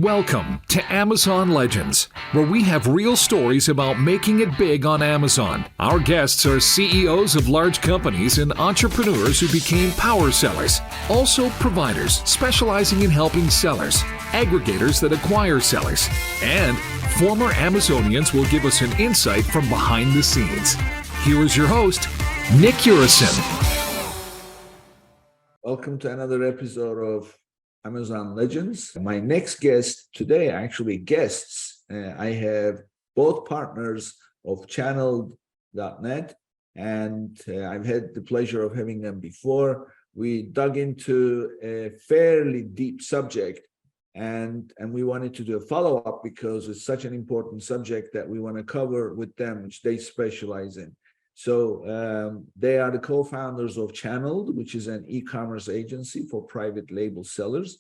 Welcome to Amazon Legends, where we have real stories about making it big on Amazon. Our guests are CEOs of large companies and entrepreneurs who became power sellers, also providers specializing in helping sellers, aggregators that acquire sellers, and former Amazonians will give us an insight from behind the scenes. Here is your host, Nick Urison. Welcome to another episode of Amazon Legends. My next guest today, actually guests, I have both partners of Channeled.net, and I've had the pleasure of having them before. We dug into a fairly deep subject, and we wanted to do a follow-up because it's such an important subject that we want to cover with them, which they specialize in. So they are the co-founders of Channeled, which is an e-commerce agency for private label sellers.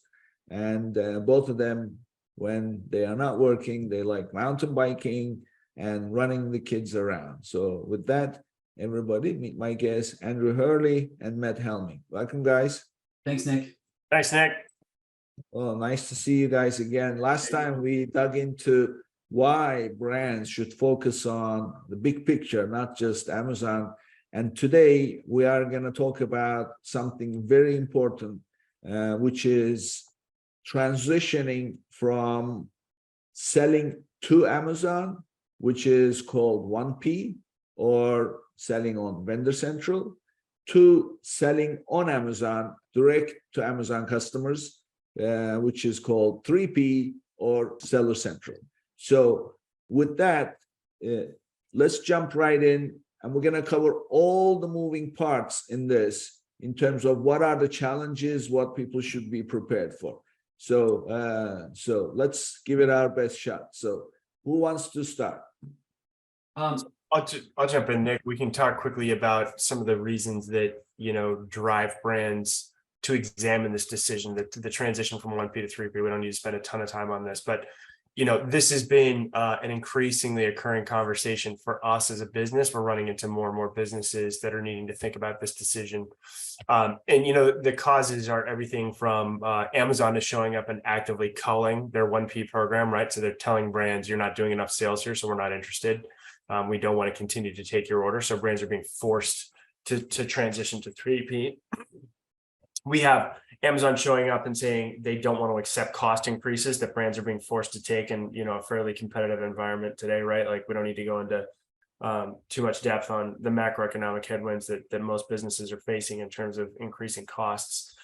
And both of them, when they are not working, they like mountain biking and running the kids around. So with that, everybody, meet my guests, Andrew Hurley and Matt Helming. Welcome, guys. Thanks, Nick. Thanks, Nick. Well, nice to see you guys again. Last time we dug into why brands should focus on the big picture, not just Amazon. And today we are going to talk about something very important, which is transitioning from selling to Amazon, which is called 1P, or selling on Vendorcentral, to selling on Amazon, direct to Amazon customers, which is called 3P or Sellercentral. So with that, let's jump right in, and we're going to cover all the moving parts in this in terms of what are the challenges, what people should be prepared for. So let's give it our best shot. So who wants to start? I'll jump in, Nick. We can talk quickly about some of the reasons that, drive brands to examine this decision, the transition from 1P to 3P. We don't need to spend a ton of time on this, but this has been an increasingly occurring conversation for us as a business. We're running into more and more businesses that are needing to think about this decision. The causes are everything from Amazon is showing up and actively culling their 1P program, right? So they're telling brands, you're not doing enough sales here, so we're not interested. We don't want to continue to take your order. So brands are being forced to transition to 3P. We have Amazon showing up and saying they don't want to accept cost increases that brands are being forced to take in, a fairly competitive environment today, right? Like, we don't need to go into too much depth on the macroeconomic headwinds that most businesses are facing in terms of increasing costs.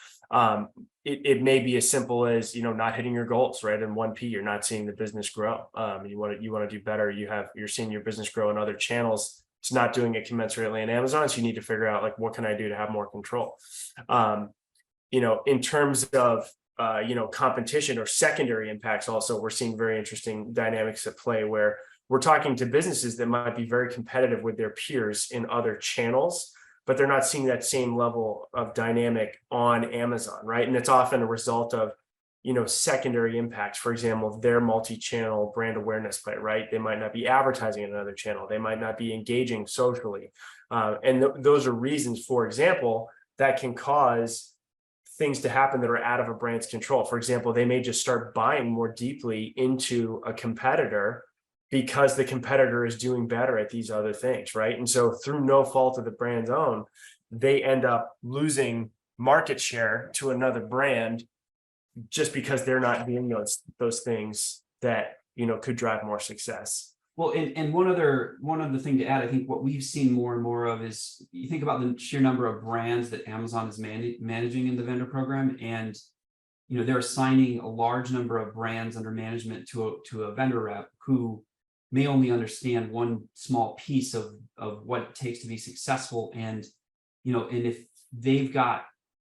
It may be as simple as, not hitting your goals, right? In 1P, you're not seeing the business grow. You want to do better. You're seeing your business grow in other channels. It's not doing it commensurately in Amazon. So you need to figure out, like, what can I do to have more control? In terms of, competition or secondary impacts, also, we're seeing very interesting dynamics at play where we're talking to businesses that might be very competitive with their peers in other channels, but they're not seeing that same level of dynamic on Amazon, right? And it's often a result of, secondary impacts. For example, their multi-channel brand awareness play, right? They might not be advertising in another channel. They might not be engaging socially. Those are reasons, for example, that can cause things to happen that are out of a brand's control. For example, they may just start buying more deeply into a competitor because the competitor is doing better at these other things, right? And so through no fault of the brand's own, they end up losing market share to another brand just because they're not doing those things that, could drive more success. Well, and one other thing to add, I think what we've seen more and more of is, you think about the sheer number of brands that Amazon is managing in the vendor program, and they're assigning a large number of brands under management to a vendor rep who may only understand one small piece of what it takes to be successful. And and if they've got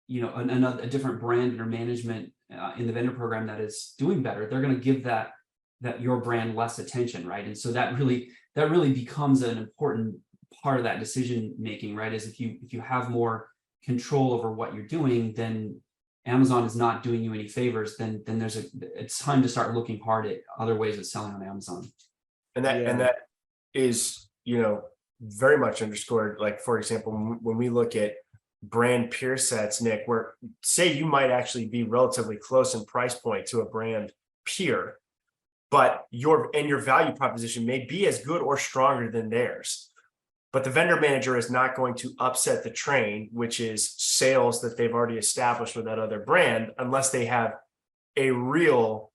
a different brand under management in the vendor program that is doing better, they're going to give that your brand less attention, right? And so that really becomes an important part of that decision making, right? Is if you have more control over what you're doing, then Amazon is not doing you any favors. Then it's time to start looking hard at other ways of selling on Amazon. And that is, very much underscored. Like, for example, when we look at brand peer sets, Nick, where say you might actually be relatively close in price point to a brand peer, but your value proposition may be as good or stronger than theirs. But the vendor manager is not going to upset the train, which is sales that they've already established with that other brand, unless they have a real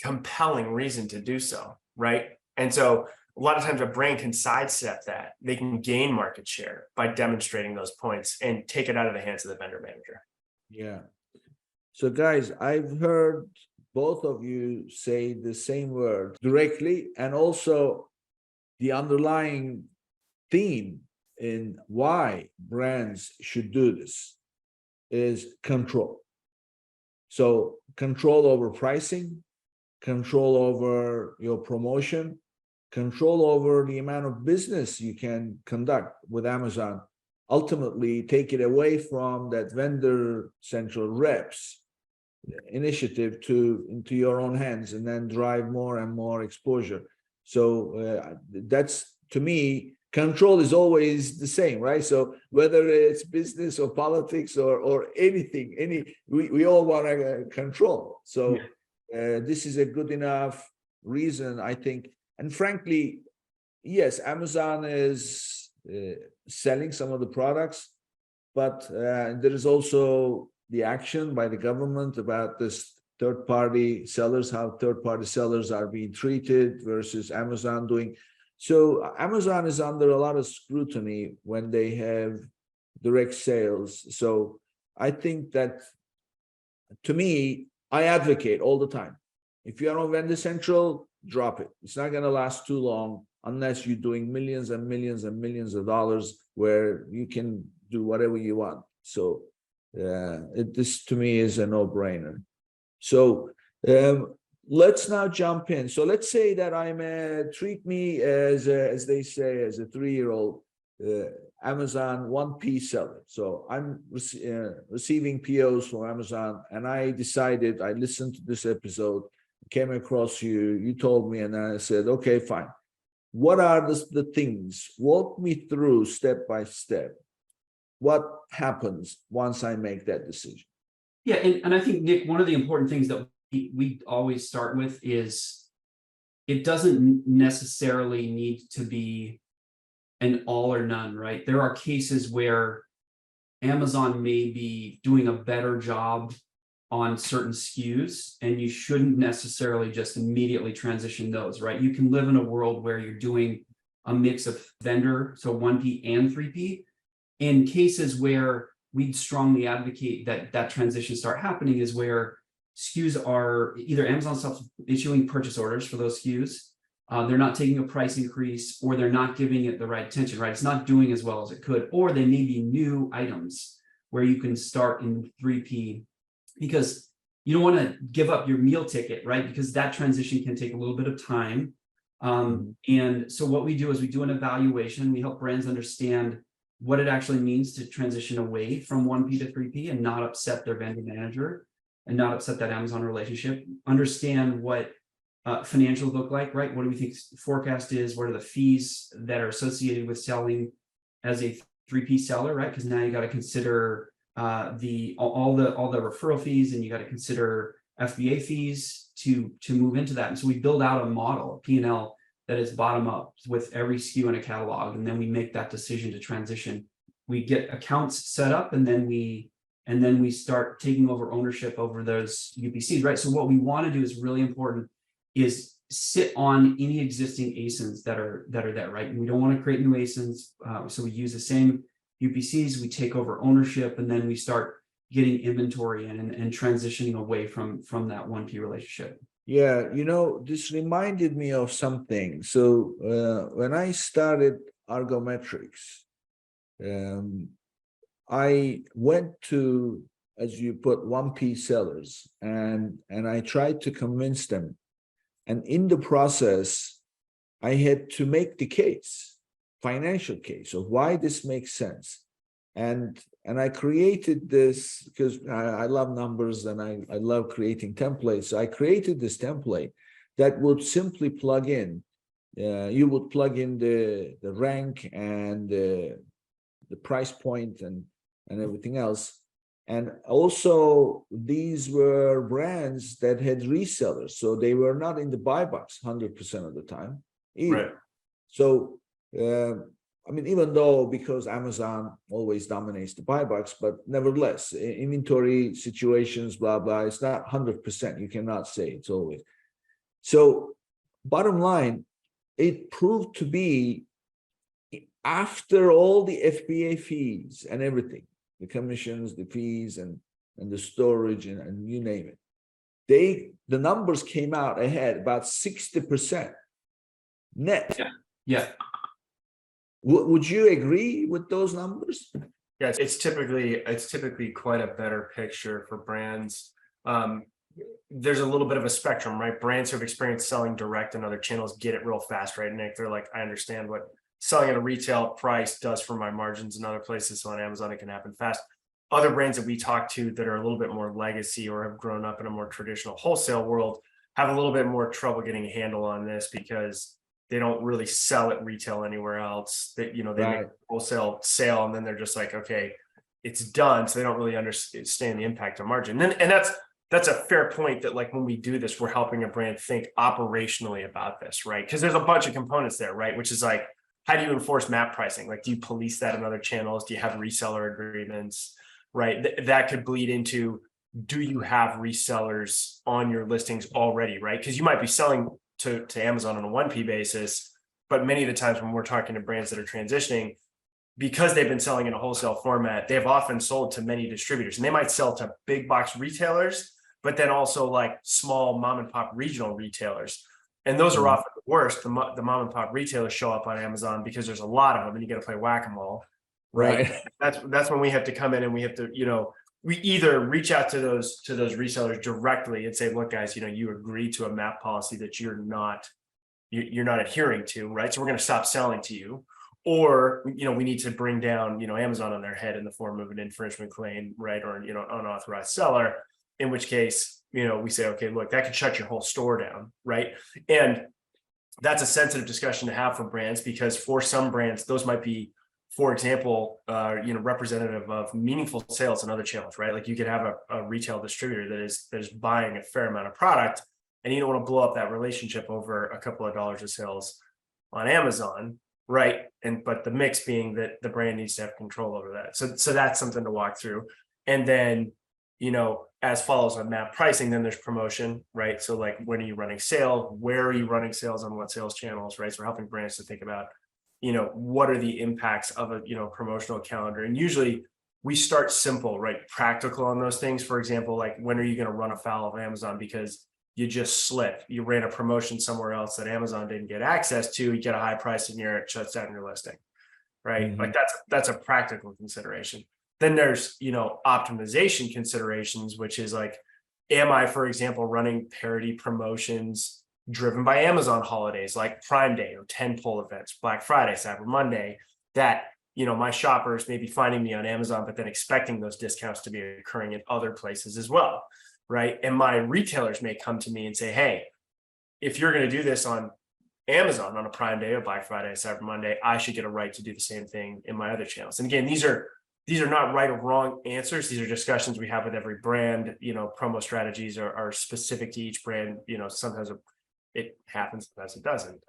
compelling reason to do so, right? And so a lot of times a brand can sidestep that. They can gain market share by demonstrating those points and take it out of the hands of the vendor manager. Yeah. So guys, I've heard both of you say the same word directly, and also the underlying theme in why brands should do this is control. So control over pricing, control over your promotion, control over the amount of business you can conduct with Amazon. Ultimately, take it away from that Vendorcentral reps initiative into your own hands, and then drive more and more exposure. So that's, to me, control is always the same, right? So whether it's business or politics or anything, we all want to control. So this is a good enough reason, I think. And frankly, yes, Amazon is selling some of the products, but there is also the action by the government about this third-party sellers, how third-party sellers are being treated versus Amazon doing. So Amazon is under a lot of scrutiny when they have direct sales. So I think that, to me, I advocate all the time. If you're on Vendorcentral, drop it. It's not going to last too long unless you're doing millions and millions and millions of dollars where you can do whatever you want. So this to me is a no-brainer. So let's now jump in. So let's say that I'm treat me as they say, as a 3-year-old Amazon 1P seller. So I'm receiving POs from Amazon, and I decided, I listened to this episode, came across you, you told me, and I said, okay, fine. What are the things? Walk me through step by step. What happens once I make that decision? Yeah, and I think, Nick, one of the important things that we always start with is it doesn't necessarily need to be an all or none, right? There are cases where Amazon may be doing a better job on certain SKUs, and you shouldn't necessarily just immediately transition those, right? You can live in a world where you're doing a mix of vendor, so 1P and 3P. In cases where we'd strongly advocate that transition start happening is where SKUs are either Amazon self-issuing purchase orders for those SKUs, they're not taking a price increase, or they're not giving it the right attention, right? It's not doing as well as it could, or they may be new items where you can start in 3P, because you don't want to give up your meal ticket, right? Because that transition can take a little bit of time. And so what we do is we do an evaluation. We help brands understand what it actually means to transition away from 1P to 3P and not upset their vendor manager and not upset that Amazon relationship. Understand what financials look like, right? What do we think forecast is? What are the fees that are associated with selling as a 3P seller, right? Because now you got to consider all the referral fees, and you got to consider FBA fees to move into that. And so we build out a model, a P&L that is bottom up with every SKU in a catalog, and then we make that decision to transition. We get accounts set up, and then we start taking over ownership over those UPCs, right? So what we want to do is really important is sit on any existing ASINs that are there, right? And we don't want to create new ASINs, so we use the same UPCs. We take over ownership, and then we start getting inventory and transitioning away from that 1P relationship. Yeah, this reminded me of something. So when I started Argometrics, I went to, as you put, 1P sellers, and I tried to convince them. And in the process, I had to make the case, financial case of why this makes sense. And I created this because I love numbers, and I love creating templates. So I created this template that would simply plug in. You would plug in the rank and the price point and everything else. And also, these were brands that had resellers, so they were not in the buy box 100% of the time either. Right. So, I mean, even though because Amazon always dominates the buy box, but nevertheless, inventory situations, blah, blah, it's not 100%. You cannot say it's always. So, bottom line, it proved to be, after all the FBA fees and everything, the commissions, the fees, and the storage, and you name it, the numbers came out ahead about 60% net. Yeah. Would you agree with those numbers? Yeah, it's typically quite a better picture for brands. There's a little bit of a spectrum, right? Brands who have experienced selling direct and other channels get it real fast, right, Nick? They're like, I understand what selling at a retail price does for my margins in other places. So on Amazon, it can happen fast. Other brands that we talk to that are a little bit more legacy or have grown up in a more traditional wholesale world have a little bit more trouble getting a handle on this because they don't really sell at retail anywhere else. That, you know, they make a wholesale sale and then they're just like, okay, it's done. So they don't really understand the impact on margin. And that's a fair point, that like when we do this, we're helping a brand think operationally about this, right? Because there's a bunch of components there, right? Which is like, how do you enforce map pricing? Like, do you police that in other channels? Do you have reseller agreements, right? That could bleed into, do you have resellers on your listings already, right? Because you might be selling to Amazon on a 1P basis, but many of the times when we're talking to brands that are transitioning, because they've been selling in a wholesale format, they've often sold to many distributors, and they might sell to big box retailers, but then also like small mom and pop regional retailers. And those are often the worst. The mom and pop retailers show up on Amazon because there's a lot of them and you got to play whack-a-mole, right? That's when we have to come in and we have to, you know, we either reach out to those resellers directly and say, look, guys, you know, you agree to a map policy that you're not adhering to, right? So we're going to stop selling to you. Or, you know, we need to bring down, you know, Amazon on their head in the form of an infringement claim, right? Or, you know, unauthorized seller, in which case, you know, we say, okay, look, that could shut your whole store down, right? And that's a sensitive discussion to have for brands, because for some brands, those might be, for example, you know, representative of meaningful sales in other channels, right? Like you could have a retail distributor that is buying a fair amount of product, and you don't want to blow up that relationship over a couple of dollars of sales on Amazon, right? But the mix being that the brand needs to have control over that. So that's something to walk through. And then, you know, as follows on map pricing, then there's promotion, right? So like, when are you running sale? Where are you running sales, on what sales channels, right? So we're helping brands to think about, you know, what are the impacts of a, you know, promotional calendar? And usually we start simple, right? Practical on those things. For example, like, when are you going to run afoul of Amazon because you just slipped? You ran a promotion somewhere else that Amazon didn't get access to. You get a high price and it shuts down your listing, right? Like that's a practical consideration. Then there's, you know, optimization considerations, which is like, am I, for example, running parity promotions driven by Amazon holidays like Prime Day or tentpole events, Black Friday, Cyber Monday, that, you know, my shoppers may be finding me on Amazon, but then expecting those discounts to be occurring in other places as well, right? And my retailers may come to me and say, hey, if you're going to do this on Amazon on a Prime Day or Black Friday, Cyber Monday, I should get a right to do the same thing in my other channels. And again, these are not right or wrong answers. These are discussions we have with every brand. You know, promo strategies are specific to each brand. You know, sometimes it happens, sometimes it doesn't.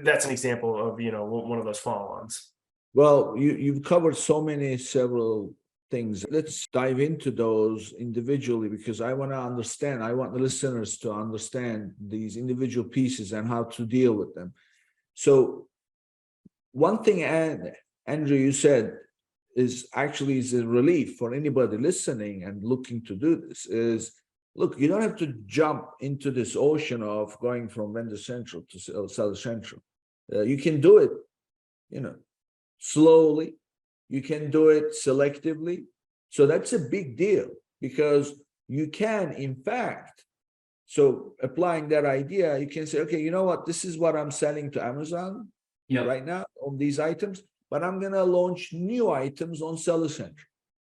That's an example of, you know, one of those follow-ons. Well, you've covered several things. Let's dive into those individually, because I want the listeners to understand these individual pieces and how to deal with them. So one thing, Andrew, you said is a relief for anybody listening and looking to do this, is, look, you don't have to jump into this ocean of going from Vendorcentral to Sellercentral. You can do it, you know, slowly. You can do it selectively. So that's a big deal, because you can, in fact, so applying that idea, you can say, okay, you know what, this is what I'm selling to Amazon right now on these items, but I'm going to launch new items on Sellercentral.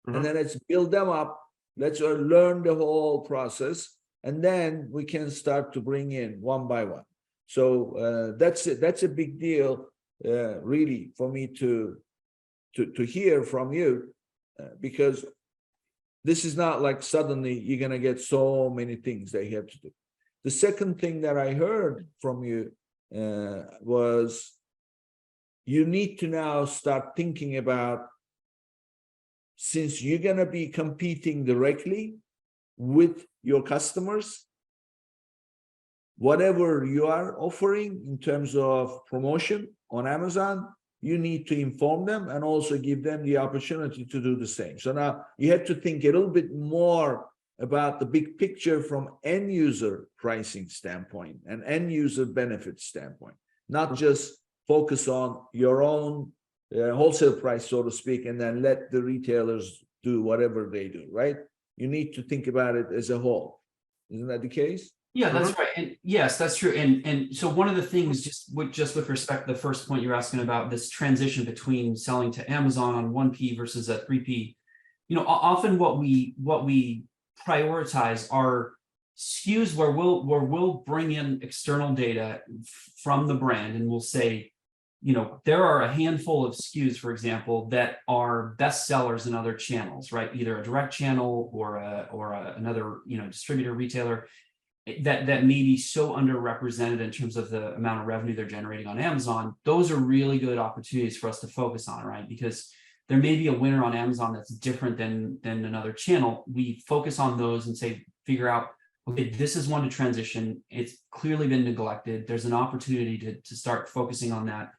And then let's build them up. Let's learn the whole process, and then we can start to bring in one by one. So that's it. That's a big deal, really, for me to hear from you. because this is not like suddenly you're going to get so many things that you have to do. The second thing that I heard from you was you need to now start thinking about, since you're going to be competing directly with your customers, whatever you are offering in terms of promotion on Amazon, you need to inform them and also give them the opportunity to do the same. So now you have to think a little bit more about the big picture from end user pricing standpoint and end user benefit standpoint, not just focus on your own wholesale price, so to speak, and then let the retailers do whatever they do, right? You need to think about it as a whole. Isn't that the case? Yeah, that's right. And yes, that's true. And so one of the things, just with respect to the first point you're asking about, this transition between selling to Amazon on 1P versus a 3P, often what we prioritize are SKUs where we'll bring in external data from the brand, and we'll say, there are a handful of SKUs, for example, that are best sellers in other channels, right? Either a direct channel or another distributor, retailer, that may be so underrepresented in terms of the amount of revenue they're generating on Amazon. Those are really good opportunities for us to focus on, right? Because there may be a winner on Amazon that's different than another channel. We focus on those and figure out, okay, this is one to transition. It's clearly been neglected. There's an opportunity to start focusing on that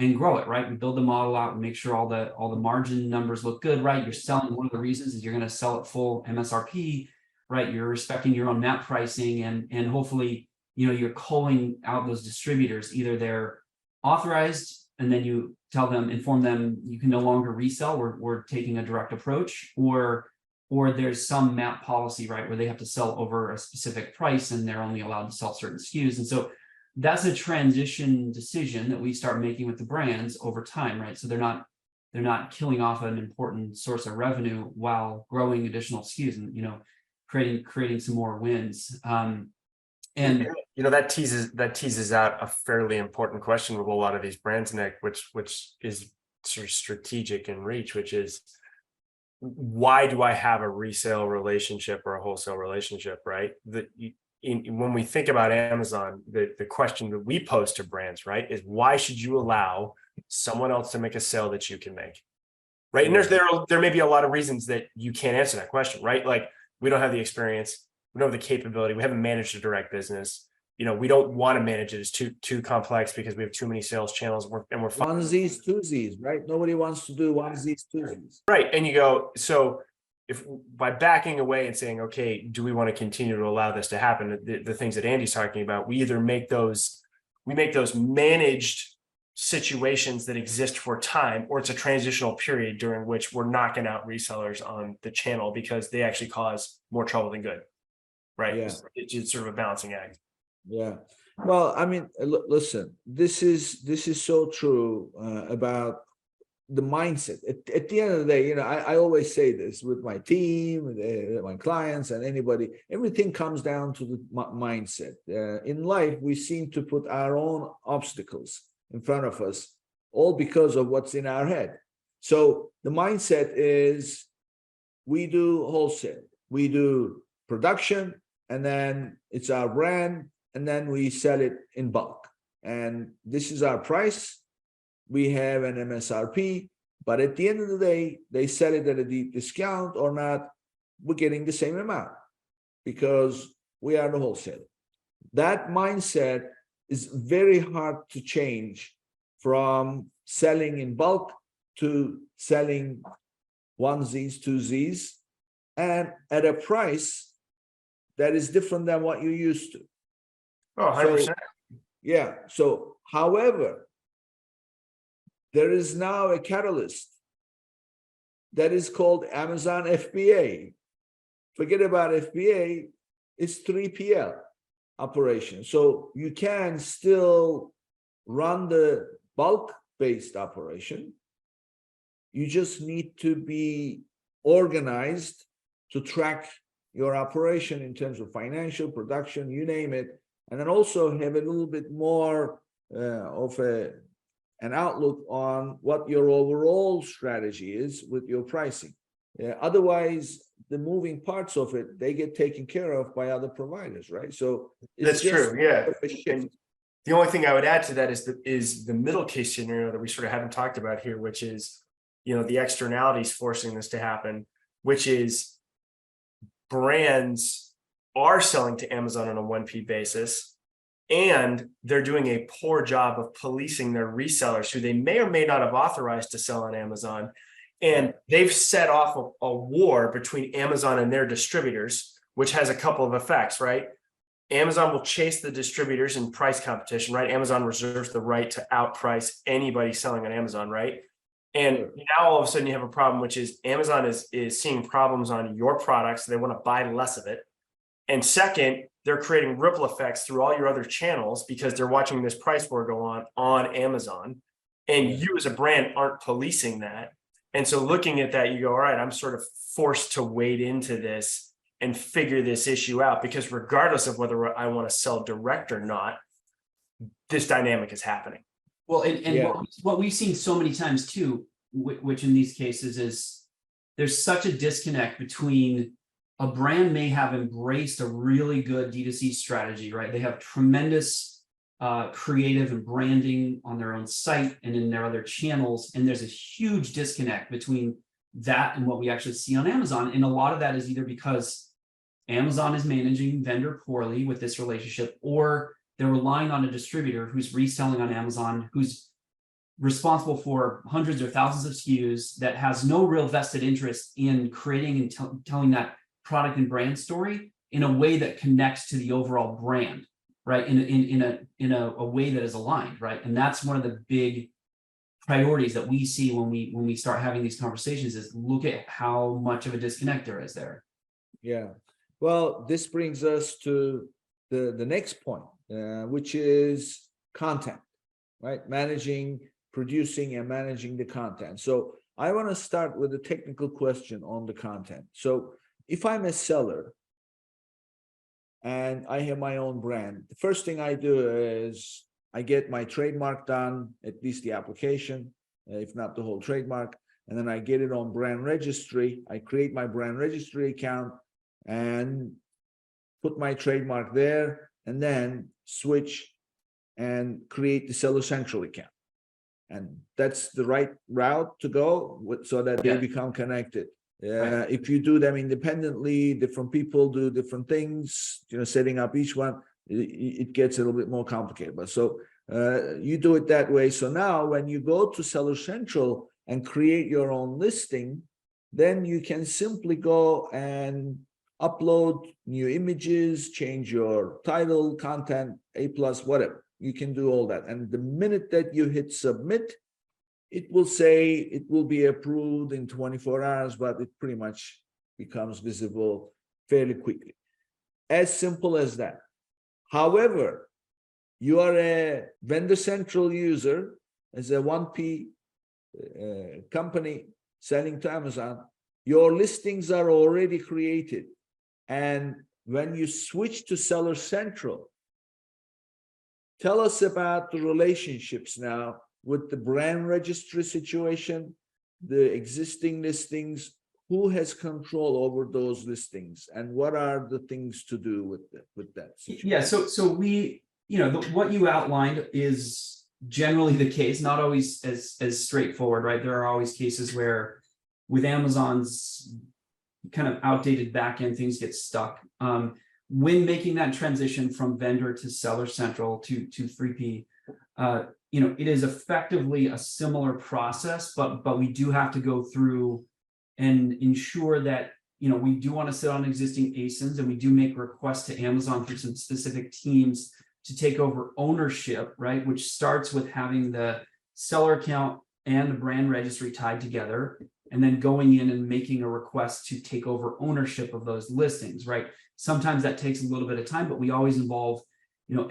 and grow it, right? We build the model out and make sure all the margin numbers look good, right? You're selling, one of the reasons is you're going to sell at full MSRP, right? You're respecting your own map pricing, and hopefully, you're calling out those distributors. Either they're authorized, and then you inform them you can no longer resell. We're taking a direct approach, or there's some map policy, right, where they have to sell over a specific price and they're only allowed to sell certain SKUs. And so that's a transition decision that we start making with the brands over time, right? So they're not killing off an important source of revenue while growing additional SKUs and creating some more wins. And that teases out a fairly important question with a lot of these brands, Nick, which is sort of strategic in reach, which is, why do I have a resale relationship or a wholesale relationship, right? When we think about Amazon, the question that we pose to brands, right, is why should you allow someone else to make a sale that you can make, right? And there may be a lot of reasons that you can't answer that question, right? Like, we don't have the experience, we don't have the capability, we haven't managed a direct business. We don't want to manage it as too complex because we have too many sales channels, and we're onesies, twosies, right? Nobody wants to do onesies, twosies. Right. And you go, so if by backing away and saying, okay, do we want to continue to allow this to happen? The things that Andy's talking about, we either make those managed situations that exist for time, or it's a transitional period during which we're knocking out resellers on the channel because they actually cause more trouble than good. Right. Yeah. It's sort of a balancing act. Yeah. Well, I mean, listen, this is so true about the mindset. At the end of the day, I always say this with my team, with my clients, and anybody. Everything comes down to the mindset. In life, we seem to put our own obstacles in front of us, all because of what's in our head. So the mindset is, we do wholesale, we do production, and then it's our brand, and then we sell it in bulk. And this is our price. We have an MSRP, but at the end of the day, they sell it at a deep discount or not, we're getting the same amount because we are the wholesaler. That mindset is very hard to change from selling in bulk to selling onesies, twosies, and at a price that is different than what you used to. Oh, 100%. So, yeah. So, however, there is now a catalyst that is called Amazon FBA. Forget about FBA, it's 3PL operation. So you can still run the bulk-based operation. You just need to be organized to track your operation in terms of financial, production, you name it, and then also have a little bit more of an outlook on what your overall strategy is with your pricing. Otherwise, the moving parts of it, they get taken care of by other providers, right? So it's That's just true, yeah. a shift. And the only thing I would add to that is the middle case scenario that we sort of haven't talked about here, which is, the externalities forcing this to happen, which is brands are selling to Amazon on a 1P basis, and they're doing a poor job of policing their resellers who they may or may not have authorized to sell on Amazon. And they've set off a war between Amazon and their distributors, which has a couple of effects, right? Amazon will chase the distributors in price competition, right? Amazon reserves the right to outprice anybody selling on Amazon, right? And now all of a sudden you have a problem, which is Amazon is seeing problems on your products. So they want to buy less of it. And second, they're creating ripple effects through all your other channels because they're watching this price war go on Amazon. And you as a brand aren't policing that. And so looking at that, you go, all right, I'm sort of forced to wade into this and figure this issue out, because regardless of whether I want to sell direct or not, this dynamic is happening. Well, and what we've seen so many times too, which in these cases is there's such a disconnect between a brand may have embraced a really good D2C strategy, right? They have tremendous creative and branding on their own site and in their other channels. And there's a huge disconnect between that and what we actually see on Amazon. And a lot of that is either because Amazon is managing vendor poorly with this relationship, or they're relying on a distributor who's reselling on Amazon, who's responsible for hundreds or thousands of SKUs, that has no real vested interest in creating and telling that product and brand story in a way that connects to the overall brand, right? In a way that is aligned, right? And that's one of the big priorities that we see when we start having these conversations, is look at how much of a disconnect there is there. Yeah. Well, this brings us to the next point, which is content, right? Producing and managing the content. So I want to start with a technical question on the content. So if I'm a seller and I have my own brand, the first thing I do is I get my trademark done, at least the application, if not the whole trademark, and then I get it on brand registry. I create my brand registry account and put my trademark there, and then switch and create the Sellercentral account. And that's the right route to go so that they become connected. Right. If you do them independently, different people do different things, setting up each one, it gets a little bit more complicated. But so you do it that way. So now when you go to Sellercentral and create your own listing, then you can simply go and upload new images, change your title, content, A+, whatever. You can do all that. And the minute that you hit submit, it will say it will be approved in 24 hours, but it pretty much becomes visible fairly quickly. As simple as that. However, you are a Vendorcentral user, as a 1P company selling to Amazon, your listings are already created. And when you switch to Sellercentral, tell us about the relationships now with the brand registry situation, the existing listings, who has control over those listings, and what are the things to do with that situation? Yeah, so we, what you outlined is generally the case, not always as straightforward, right? There are always cases where with Amazon's kind of outdated backend, things get stuck. When making that transition from vendor to Sellercentral to 3P, it is effectively a similar process, but we do have to go through and ensure that, we do want to sit on existing ASINs, and we do make requests to Amazon through some specific teams to take over ownership, right? Which starts with having the seller account and the brand registry tied together, and then going in and making a request to take over ownership of those listings, right? Sometimes that takes a little bit of time, but we always involve,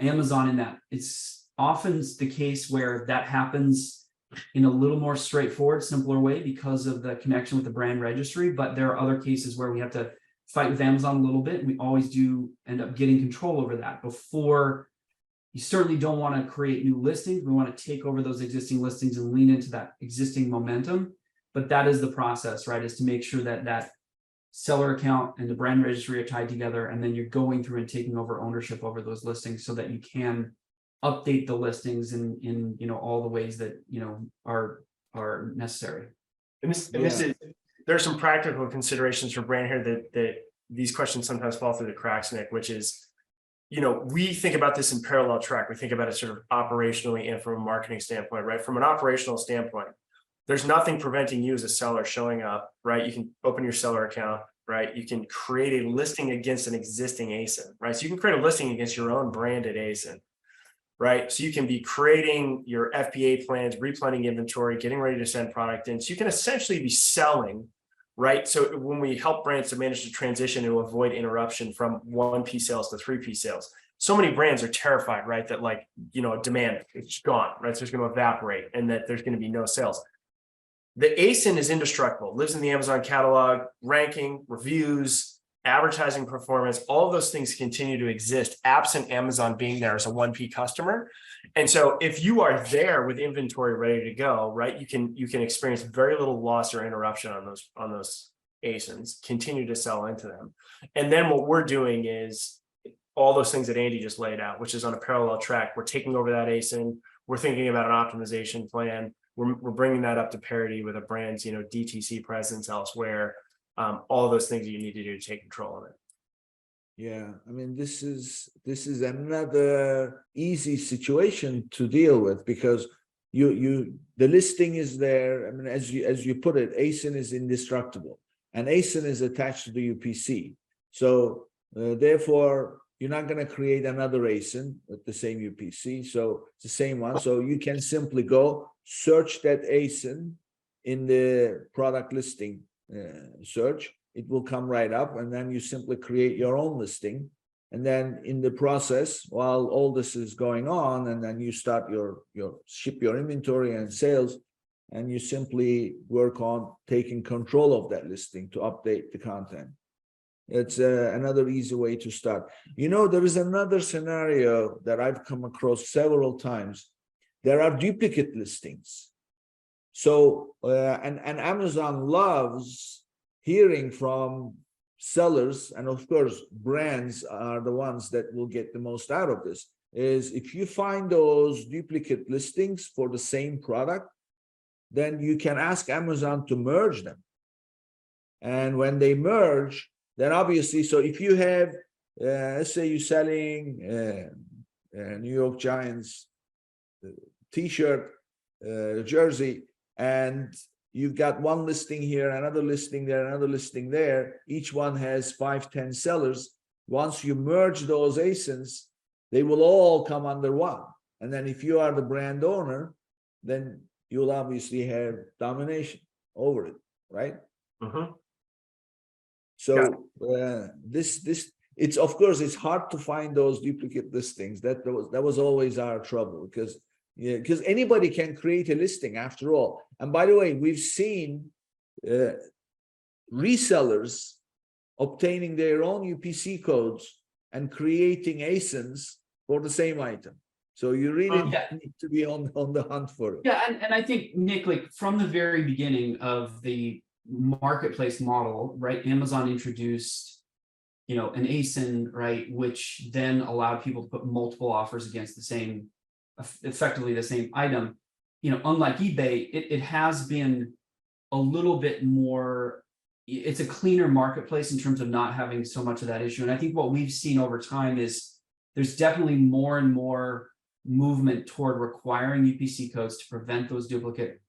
Amazon in that. It's often the case where that happens in a little more straightforward, simpler way because of the connection with the brand registry. But there are other cases where we have to fight with Amazon a little bit, and we always do end up getting control over that before. You certainly don't want to create new listings. We want to take over those existing listings and lean into that existing momentum. but that is the process, right? Is to make sure that that seller account and the brand registry are tied together, and then you're going through and taking over ownership over those listings so that you can update the listings in all the ways that are necessary. And this is, there are some practical considerations for brand here that these questions sometimes fall through the cracks, Nick, which is, we think about this in parallel track. We think about it sort of operationally and from a marketing standpoint, right? From an operational standpoint, there's nothing preventing you as a seller showing up, right? You can open your seller account, right? You can create a listing against an existing ASIN, right? So you can create a listing against your own branded ASIN, right? So you can be creating your FBA plans, replanning inventory, getting ready to send product in. So you can essentially be selling, right? So when we help brands to manage the transition to avoid interruption from 1P sales to 3P sales, so many brands are terrified, right? That demand, it's gone, right? So it's going to evaporate and that there's going to be no sales. The ASIN is indestructible, lives in the Amazon catalog, ranking, reviews, advertising performance, all of those things continue to exist absent Amazon being there as a 1P customer. And so if you are there with inventory ready to go, right, you can experience very little loss or interruption on those ASINs, continue to sell into them. And then what we're doing is all those things that Andy just laid out, which is on a parallel track. We're taking over that ASIN. We're thinking about an optimization plan. We're bringing that up to parity with a brand's, DTC presence elsewhere. All those things that you need to do to take control of it. Yeah, I mean, this is another easy situation to deal with, because the listing is there. I mean, as you put it, ASIN is indestructible, and ASIN is attached to the UPC. So therefore, you're not going to create another ASIN with the same UPC. So it's the same one. So you can simply go search that ASIN in the product listing search. It will come right up, and then you simply create your own listing. And then in the process, while all this is going on, and then you start your ship your inventory and sales, and you simply work on taking control of that listing to update the content. It's another easy way to start. There is another scenario that I've come across several times. There are duplicate listings. So, and Amazon loves hearing from sellers, and of course, brands are the ones that will get the most out of this, is if you find those duplicate listings for the same product, then you can ask Amazon to merge them. And when they merge, then obviously, so if you have, let's say you're selling New York Giants t-shirt, jersey, and you've got one listing here, another listing there, another listing there. Each one has 5-10 sellers. Once you merge those ASINs, they will all come under one. And then if you are the brand owner, then you'll obviously have domination over it, right? Mm-hmm. So it's, of course, it's hard to find those duplicate listings. That was always our trouble, because anybody can create a listing after all. And by the way, we've seen resellers obtaining their own UPC codes and creating ASINs for the same item. So you really need to be on the hunt for it. Yeah, and I think, Nick, like from the very beginning of the marketplace model, right? Amazon introduced, an ASIN, right, which then allowed people to put multiple offers against effectively the same item. Unlike eBay, it has been a little bit more. It's a cleaner marketplace in terms of not having so much of that issue. And I think what we've seen over time is there's definitely more and more movement toward requiring UPC codes to prevent those duplicate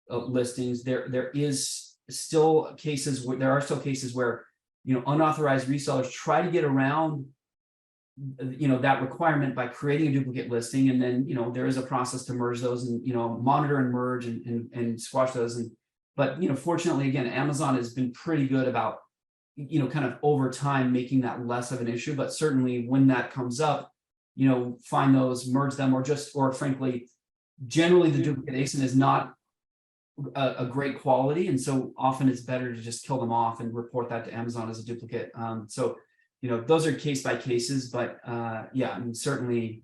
listings. There are still cases where unauthorized resellers try to get around that requirement by creating a duplicate listing, and then there is a process to merge those and monitor and merge and squash those. But fortunately, again, Amazon has been pretty good about kind of over time making that less of an issue. But certainly when that comes up, find those, merge them, or frankly, generally the duplicate ASIN is not a great quality, and so often it's better to just kill them off and report that to Amazon as a duplicate. So those are case by cases, but yeah, I mean, certainly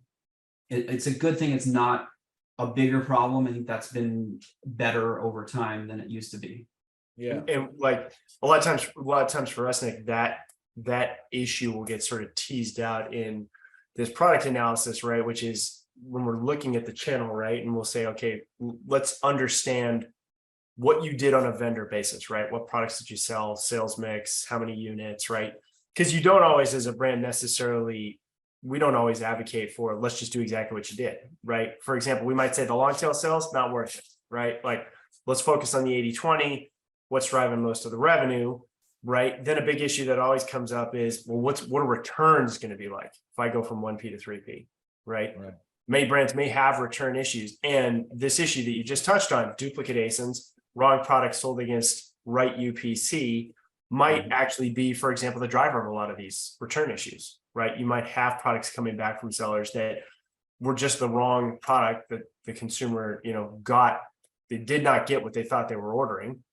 it's a good thing it's not a bigger problem. I think that's been better over time than it used to be. Yeah. And like a lot of times for us, Nick, that issue will get sort of teased out in this product analysis, right? Which is when we're looking at the channel, right? And we'll say, okay, let's understand what you did on a vendor basis, right? What products did you sell, sales mix, how many units, right? Because you don't always, as a brand, necessarily, we don't always advocate for, let's just do exactly what you did, right? For example, we might say the long tail sales, not worth it, right? Like, let's focus on the 80-20, what's driving most of the revenue, right? Then a big issue that always comes up is, well, what are returns going to be like if I go from 1P to 3P, right? Many brands may have return issues. And this issue that you just touched on, duplicate ASINs, wrong products sold against right UPC, might actually be, for example, the driver of a lot of these return issues, right? You might have products coming back from sellers that were just the wrong product that the consumer, got. They did not get what they thought they were ordering.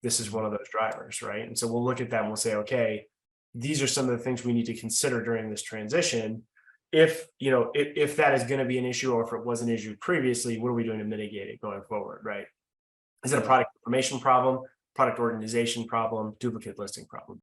This is one of those drivers, right? And so we'll look at that and we'll say, okay, these are some of the things we need to consider during this transition. If that is going to be an issue, or if it was an issue previously, what are we doing to mitigate it going forward, right? Is it a product information problem, product organization problem, duplicate listing problem?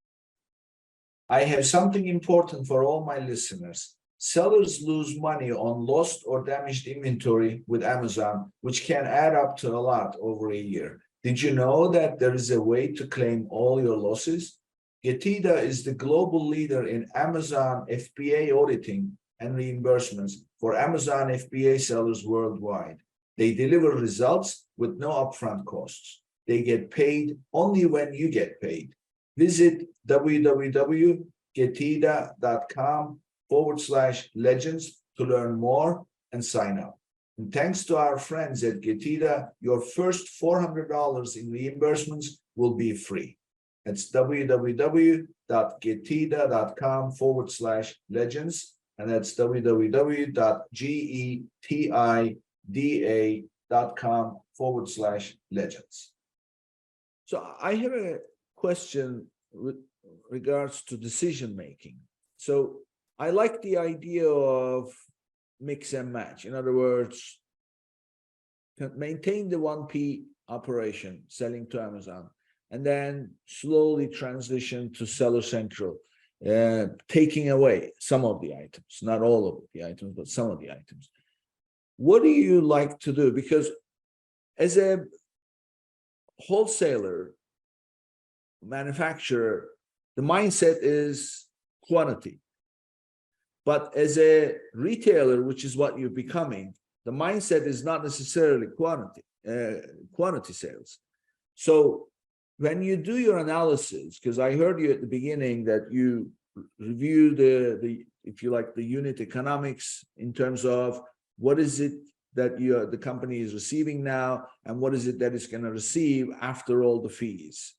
I have something important for all my listeners. Sellers lose money on lost or damaged inventory with Amazon, which can add up to a lot over a year. Did you know that there is a way to claim all your losses? Getida is the global leader in Amazon FBA auditing and reimbursements for Amazon FBA sellers worldwide. They deliver results with no upfront costs. They get paid only when you get paid. Visit www.getida.com/legends to learn more and sign up. And thanks to our friends at Getida, your first $400 in reimbursements will be free. That's www.getida.com/legends. And that's www.getida.com/legends. So I have a question with regards to decision making. So I like the idea of mix and match. In other words, maintain the 1P operation, selling to Amazon, and then slowly transition to Sellercentral, taking away some of the items, not all of the items, but some of the items. What do you like to do? Because as a wholesaler, manufacturer, the mindset is quantity. But as a retailer, which is what you're becoming, the mindset is not necessarily quantity sales. So when you do your analysis, because I heard you at the beginning that you review the if you like, the unit economics in terms of what is it that the company is receiving now, and what is it that it's going to receive after all the fees.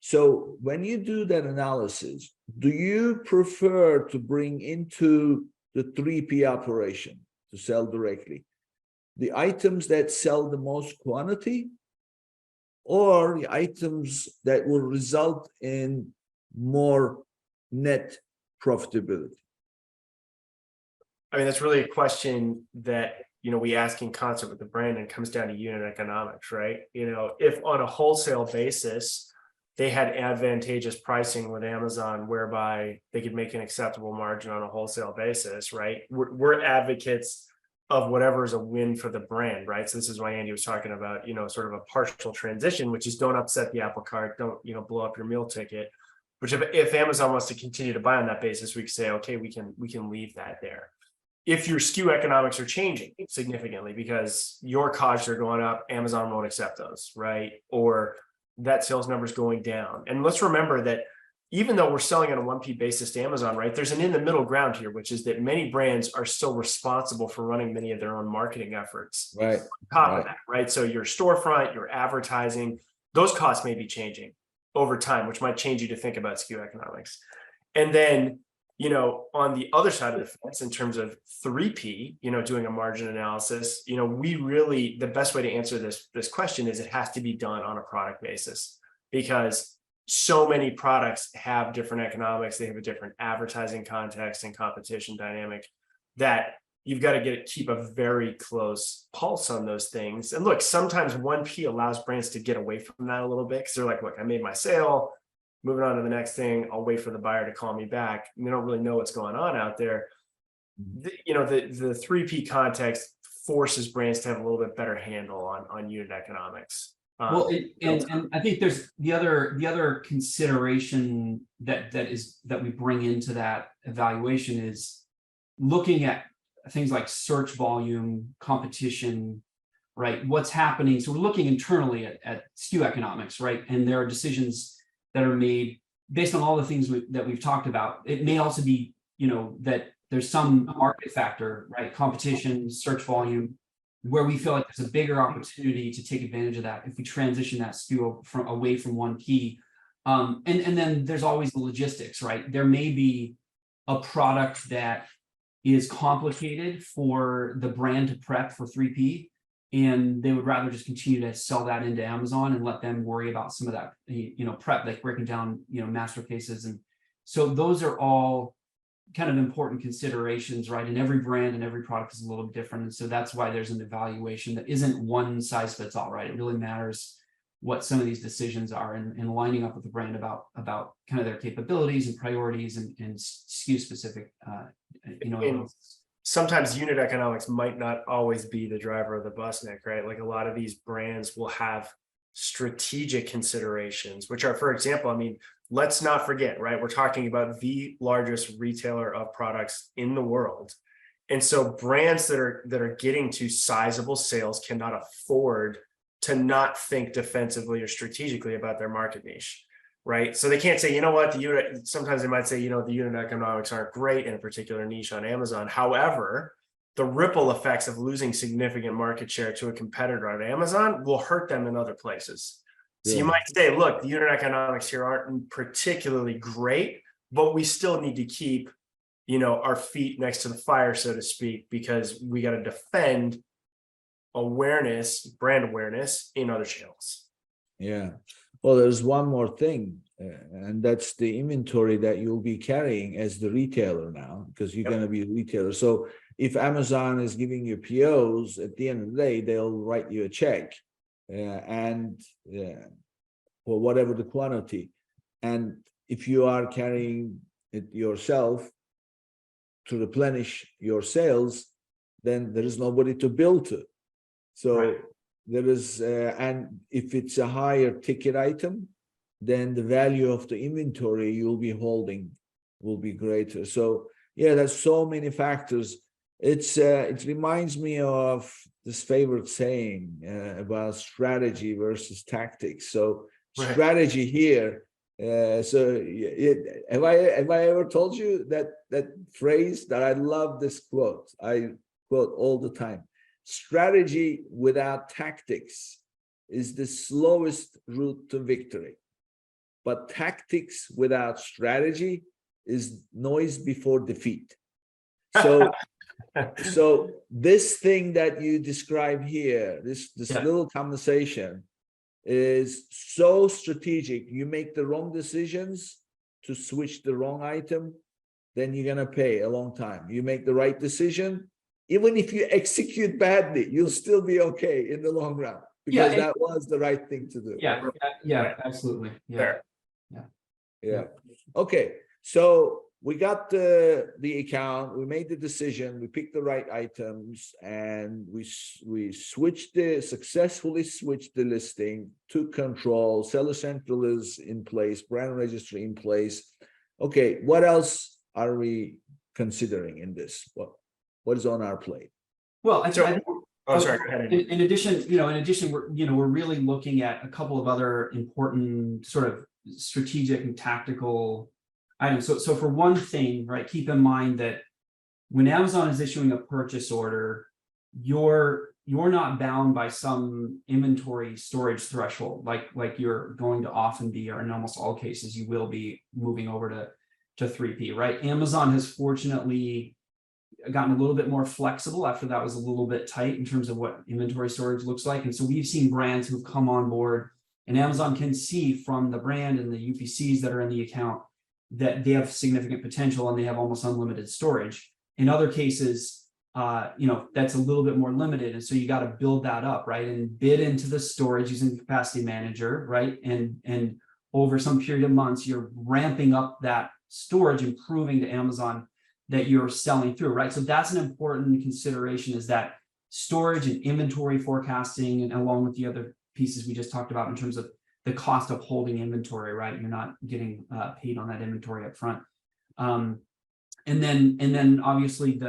So when you do that analysis, do you prefer to bring into the 3P operation to sell directly the items that sell the most quantity, or the items that will result in more net profitability? I mean, that's really a question that, we ask in concert with the brand, and comes down to unit economics, right? If on a wholesale basis, they had advantageous pricing with Amazon, whereby they could make an acceptable margin on a wholesale basis, right? We're advocates of whatever is a win for the brand, right? So this is why Andy was talking about, sort of a partial transition, which is don't upset the apple cart, don't, blow up your meal ticket. Which if Amazon wants to continue to buy on that basis, we can say, okay, we can leave that there. If your SKU economics are changing significantly because your costs are going up, Amazon won't accept those, right? Or that sales number is going down. And let's remember that even though we're selling on a 1P basis to Amazon, right, there's an in the middle ground here, which is that many brands are still responsible for running many of their own marketing efforts. Right. On top of that, right? So your storefront, your advertising, those costs may be changing over time, which might change you to think about SKU economics. And then, on the other side of the fence, in terms of 3P, doing a margin analysis, the best way to answer this question is it has to be done on a product basis, because so many products have different economics. They have a different advertising context and competition dynamic that you've got to keep a very close pulse on those things. And look, sometimes 1P allows brands to get away from that a little bit, because they're like, look, I made my sale, moving on to the next thing. I'll wait for the buyer to call me back. And they don't really know what's going on out there. The 3P context forces brands to have a little bit better handle on unit economics. Well, and I think there's the other consideration that we bring into that evaluation is looking at things like search volume, competition, right? What's happening? So we're looking internally at SKU economics, right? And there are decisions that are made based on all the things that we've talked about. It may also be, that there's some market factor, right? Competition, search volume, where we feel like there's a bigger opportunity to take advantage of that if we transition that SKU away from 1P. And then there's always the logistics, right? There may be a product that is complicated for the brand to prep for 3P, and they would rather just continue to sell that into Amazon and let them worry about some of that, prep, like breaking down, master cases. And so those are all kind of important considerations, right? And every brand and every product is a little different. And so that's why there's an evaluation that isn't one size fits all, right? It really matters what some of these decisions are, and lining up with the brand about kind of their capabilities and priorities and SKU specific, sometimes unit economics might not always be the driver of the bus, Nick, right? Like a lot of these brands will have strategic considerations, which are, for example, let's not forget, right? We're talking about the largest retailer of products in the world. And so brands that are getting to sizable sales cannot afford to not think defensively or strategically about their market niche, right? So they can't say, sometimes they might say, the unit economics aren't great in a particular niche on Amazon. However, the ripple effects of losing significant market share to a competitor on Amazon will hurt them in other places. So you might say, look, the unit economics here aren't particularly great, but we still need to keep, our feet next to the fire, so to speak, because we got to defend brand awareness in other channels. Yeah. Well, there's one more thing, and that's the inventory that you'll be carrying as the retailer now, because you're going to be a retailer. So if Amazon is giving you POs, at the end of the day, they'll write you a check. For whatever the quantity, and if you are carrying it yourself to replenish your sales, then there is nobody to bill to. So there is, and if it's a higher ticket item, then the value of the inventory you'll be holding will be greater. So there's so many factors. It reminds me of this favorite saying about strategy versus tactics. So strategy here. Have I ever told you that phrase that I love this quote? I quote all the time. Strategy without tactics is the slowest route to victory, but tactics without strategy is noise before defeat. So this thing that you describe here, this little conversation is so strategic. You make the wrong decisions to switch the wrong item, then you're going to pay a long time. You make the right decision, even if you execute badly, you'll still be okay in the long run, because that was the right thing to do. Yeah, absolutely. Yeah. Okay, so we got the account, we made the decision, we picked the right items, and we successfully switched the listing, took control. Sellercentral is in place, brand registry in place. Okay, what else are we considering in this? What is on our plate? Well, sorry. Go ahead. In addition, we're really looking at a couple of other important sort of strategic and tactical items. So for one thing, right, keep in mind that when Amazon is issuing a purchase order, you're not bound by some inventory storage threshold, like you're going to often be, or in almost all cases, you will be moving over to 3P, right? Amazon has fortunately gotten a little bit more flexible after that was a little bit tight in terms of what inventory storage looks like. And so we've seen brands who've come on board, and Amazon can see from the brand and the UPCs that are in the account that they have significant potential and they have almost unlimited storage. In other cases, that's a little bit more limited. And so you got to build that up, right? And bid into the storage using the capacity manager, right? And over some period of months, you're ramping up that storage and proving to Amazon that you're selling through, right? So that's an important consideration, is that storage and inventory forecasting, and along with the other pieces we just talked about in terms of the cost of holding inventory, right? You're not getting paid on that inventory up front. And then obviously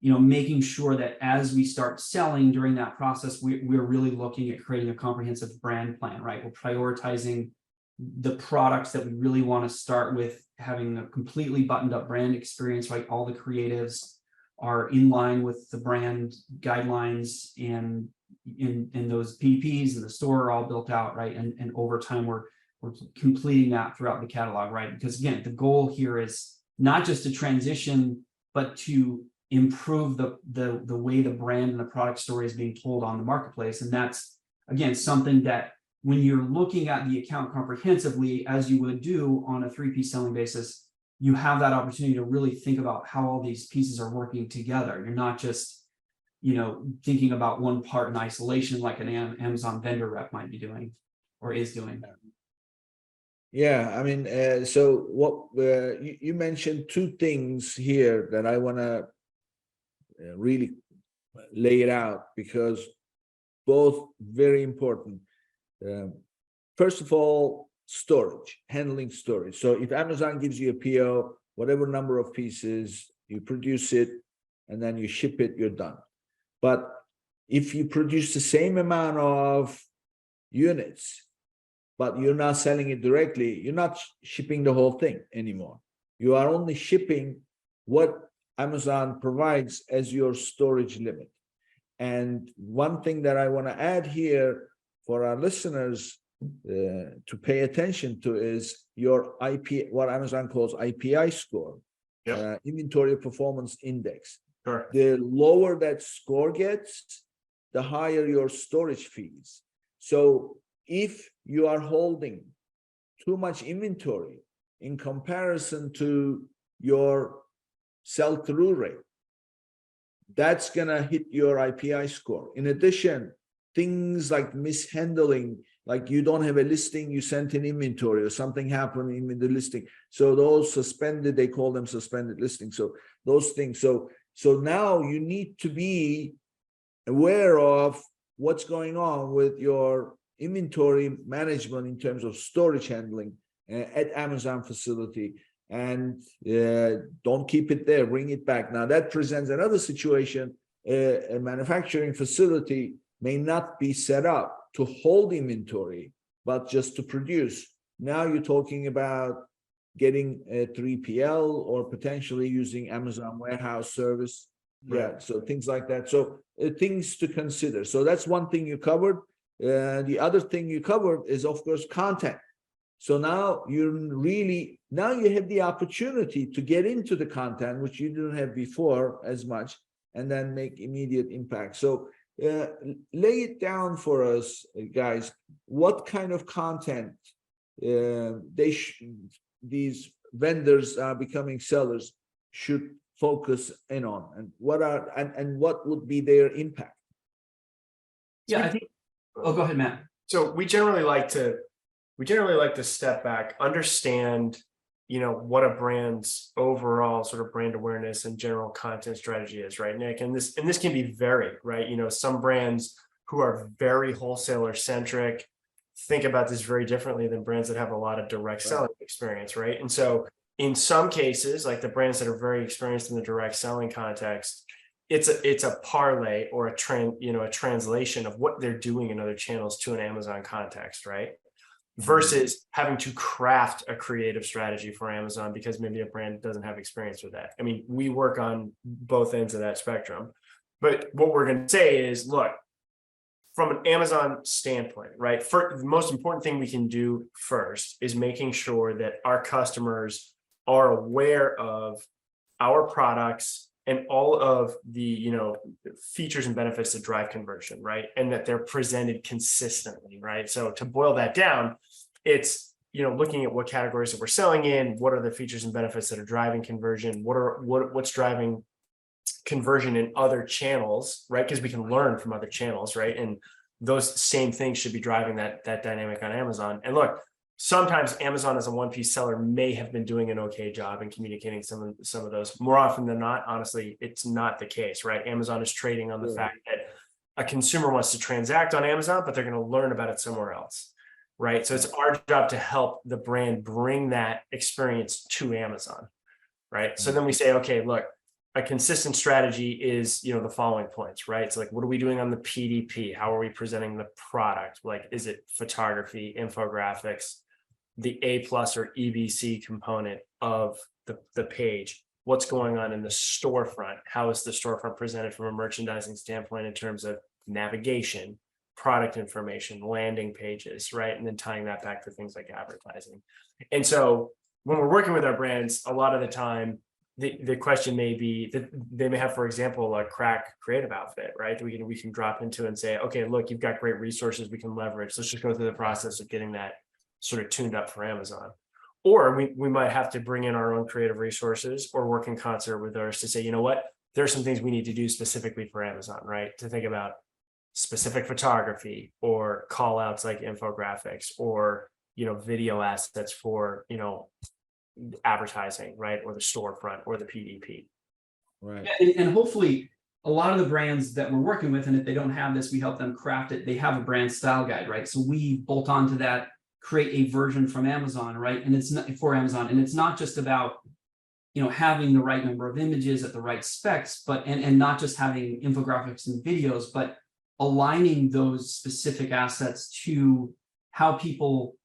making sure that as we start selling during that process, we're really looking at creating a comprehensive brand plan, right? We're prioritizing the products that we really want to start with, having a completely buttoned up brand experience, right? All the creatives are in line with the brand guidelines, and in those PDPs and the store are all built out, right? And over time, we're completing that throughout the catalog, right? Because again, the goal here is not just to transition, but to improve the way the brand and the product story is being told on the marketplace. And that's, again, something that when you're looking at the account comprehensively, as you would do on a 3P selling basis, you have that opportunity to really think about how all these pieces are working together. You're not just, thinking about one part in isolation like an Amazon vendor rep might be doing or is doing. Yeah, I mean, so what you mentioned two things here that I want to really lay it out, because both very important. First of all, storage, handling storage. So if Amazon gives you a PO, whatever number of pieces, you produce it and then you ship it, you're done. But if you produce the same amount of units, but you're not selling it directly, you're not shipping the whole thing anymore. You are only shipping what Amazon provides as your storage limit. And one thing that I want to add here for our listeners to pay attention to is your IP, what Amazon calls IPI score, Inventory Performance Index. Sure. The lower that score gets, the higher your storage fees. So if you are holding too much inventory in comparison to your sell-through rate, that's gonna hit your IPI score. In addition, things like mishandling, like you don't have a listing, you sent an inventory or something happened in the listing. So those suspended, they call them suspended listings. So those things. So now you need to be aware of what's going on with your inventory management in terms of storage handling at Amazon facility, and don't keep it there, bring it back. Now that presents another situation. A manufacturing facility may not be set up to hold inventory, but just to produce. Now you're talking about getting a 3PL or potentially using Amazon warehouse service. Right. Yeah, so things like that. So things to consider. So that's one thing you covered. The other thing you covered is, of course, content. So now you have the opportunity to get into the content, which you didn't have before as much, and then make immediate impact. So lay it down for us, guys. What kind of content these vendors becoming sellers should focus in on, and what would be their impact? Yeah, I think. Oh, go ahead, Matt. So we generally like to step back, understand, what a brand's overall sort of brand awareness and general content strategy is, right, Nick? And this can be varied, right? Some brands who are very wholesaler centric think about this very differently than brands that have a lot of direct selling experience, right? And so in some cases, like the brands that are very experienced in the direct selling context, it's a parlay or a translation of what they're doing in other channels to an Amazon context, right? Versus having to craft a creative strategy for Amazon because maybe a brand doesn't have experience with that. I mean, we work on both ends of that spectrum. But what we're going to say is, look, from an Amazon standpoint, right? The most important thing we can do first is making sure that our customers are aware of our products and all of the features and benefits that drive conversion, right? And that they're presented consistently, right? So to boil that down, it's looking at what categories that we're selling in, what are the features and benefits that are driving conversion, what's driving conversion in other channels, right? Because we can learn from other channels, right? And those same things should be driving that dynamic on Amazon. And look, sometimes Amazon as a one-piece seller may have been doing an okay job in communicating some of those. More often than not, honestly, it's not the case, right? Amazon is trading on the fact that a consumer wants to transact on Amazon, but they're going to learn about it somewhere else, right? So it's our job to help the brand bring that experience to Amazon, right? So then we say, okay, look, a consistent strategy is, the following points, right? It's like, what are we doing on the PDP? How are we presenting the product? Like, is it photography, infographics, the A+ or EBC component of the page? What's going on in the storefront? How is the storefront presented from a merchandising standpoint in terms of navigation, product information, landing pages, right? And then tying that back to things like advertising. And so when we're working with our brands, a lot of the time, the question may be that they may have, for example, a crack creative outfit, right? That we can drop into and say, okay, look, you've got great resources we can leverage. Let's just go through the process of getting that sort of tuned up for Amazon. Or we might have to bring in our own creative resources or work in concert with ours to say, you know what, there are some things we need to do specifically for Amazon, right? To think about specific photography or call outs like infographics or, video assets for, advertising, right? Or the storefront or the PDP. Right. And hopefully a lot of the brands that we're working with, and if they don't have this, we help them craft it. They have a brand style guide, right? So we bolt onto that, create a version from Amazon, right? And it's not for Amazon. And it's not just about, having the right number of images at the right specs, but, and not just having infographics and videos, but aligning those specific assets to how people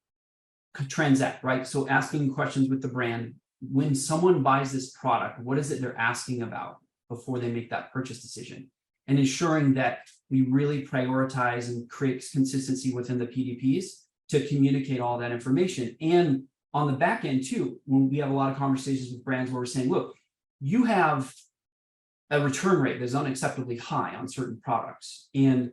could transact, right? So asking questions with the brand, when someone buys this product, what is it they're asking about before they make that purchase decision? And ensuring that we really prioritize and create consistency within the PDPs to communicate all that information. And on the back end too, when we have a lot of conversations with brands where we're saying, look, you have a return rate that's unacceptably high on certain products. And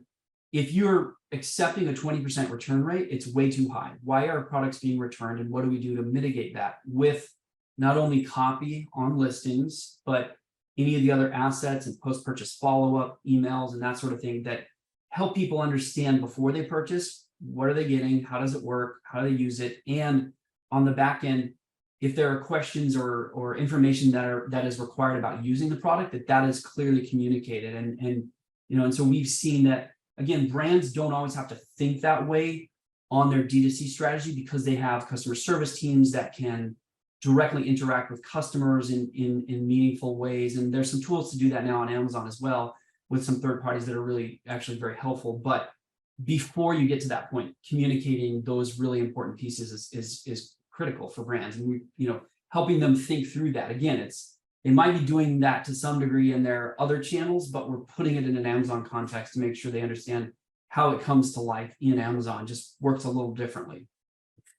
if you're accepting a 20% return rate, it's way too high. Why are products being returned? And what do we do to mitigate that with not only copy on listings, but any of the other assets and post-purchase follow-up emails and that sort of thing that help people understand before they purchase, what are they getting? How does it work? How do they use it? And on the back end, if there are questions or information that is required about using the product, that is clearly communicated. And so we've seen that, again, brands don't always have to think that way on their D2C strategy because they have customer service teams that can directly interact with customers in meaningful ways. And there's some tools to do that now on Amazon as well with some third parties that are really actually very helpful. But before you get to that point, communicating those really important pieces is critical for brands. And helping them think through that. Again, they might be doing that to some degree in their other channels, but we're putting it in an Amazon context to make sure they understand how it comes to life in Amazon. Just works a little differently.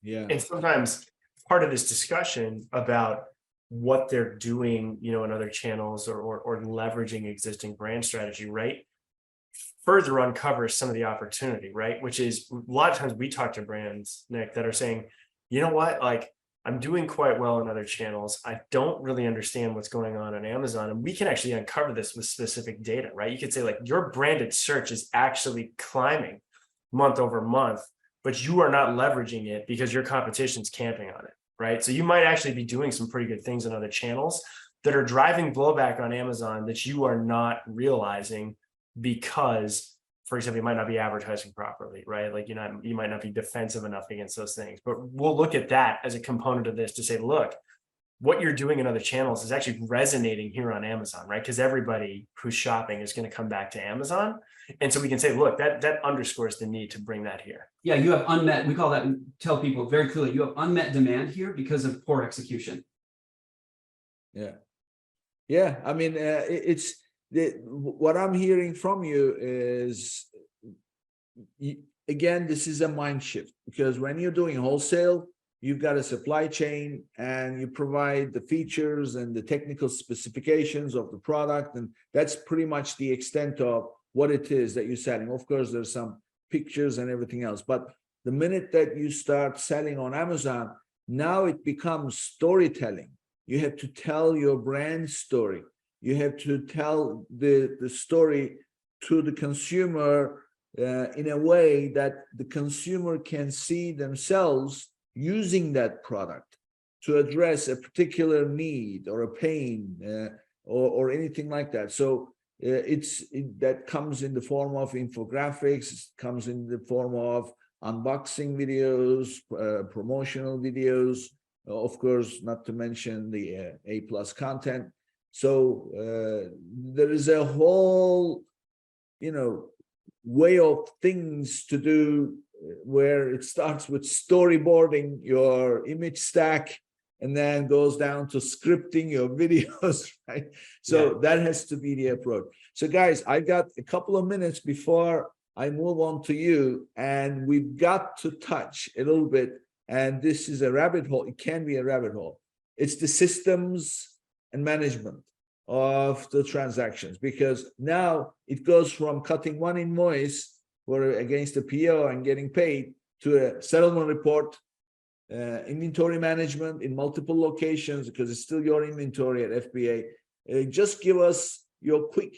Yeah. And sometimes part of this discussion about what they're doing, in other channels or leveraging existing brand strategy, right, further uncovers some of the opportunity, right? Which is a lot of times we talk to brands, Nick, that are saying, you know what, like, I'm doing quite well in other channels. I don't really understand what's going on Amazon. And we can actually uncover this with specific data, right? You could say like your branded search is actually climbing month over month, but you are not leveraging it because your competition's camping on it, right? So you might actually be doing some pretty good things in other channels that are driving blowback on Amazon that you are not realizing because, for example, you might not be advertising properly, right? Like you might not be defensive enough against those things, but we'll look at that as a component of this to say, look, what you're doing in other channels is actually resonating here on Amazon, right? Because everybody who's shopping is going to come back to Amazon. And so we can say, look, that underscores the need to bring that here. Yeah, you have unmet, we call that, tell people very clearly, you have unmet demand here because of poor execution. Yeah. Yeah. I mean, what I'm hearing from you is, again, this is a mind shift, because when you're doing wholesale, you've got a supply chain and you provide the features and the technical specifications of the product. And that's pretty much the extent of what it is that you're selling. Of course, there's some pictures and everything else. But the minute that you start selling on Amazon, now it becomes storytelling. You have to tell your brand story. You have to tell the story to the consumer in a way that the consumer can see themselves using that product to address a particular need or a pain or anything like that. So that comes in the form of infographics, comes in the form of unboxing videos, promotional videos, of course, not to mention the A+ content. So there is a whole, way of things to do where it starts with storyboarding your image stack and then goes down to scripting your videos, right? So that has to be the approach. So guys, I got a couple of minutes before I move on to you, and we've got to touch a little bit, and this is a rabbit hole. It can be a rabbit hole. It's the systems and management of the transactions, because now it goes from cutting one invoice against a PO and getting paid to a settlement report, inventory management in multiple locations, because it's still your inventory at FBA. Just give us your quick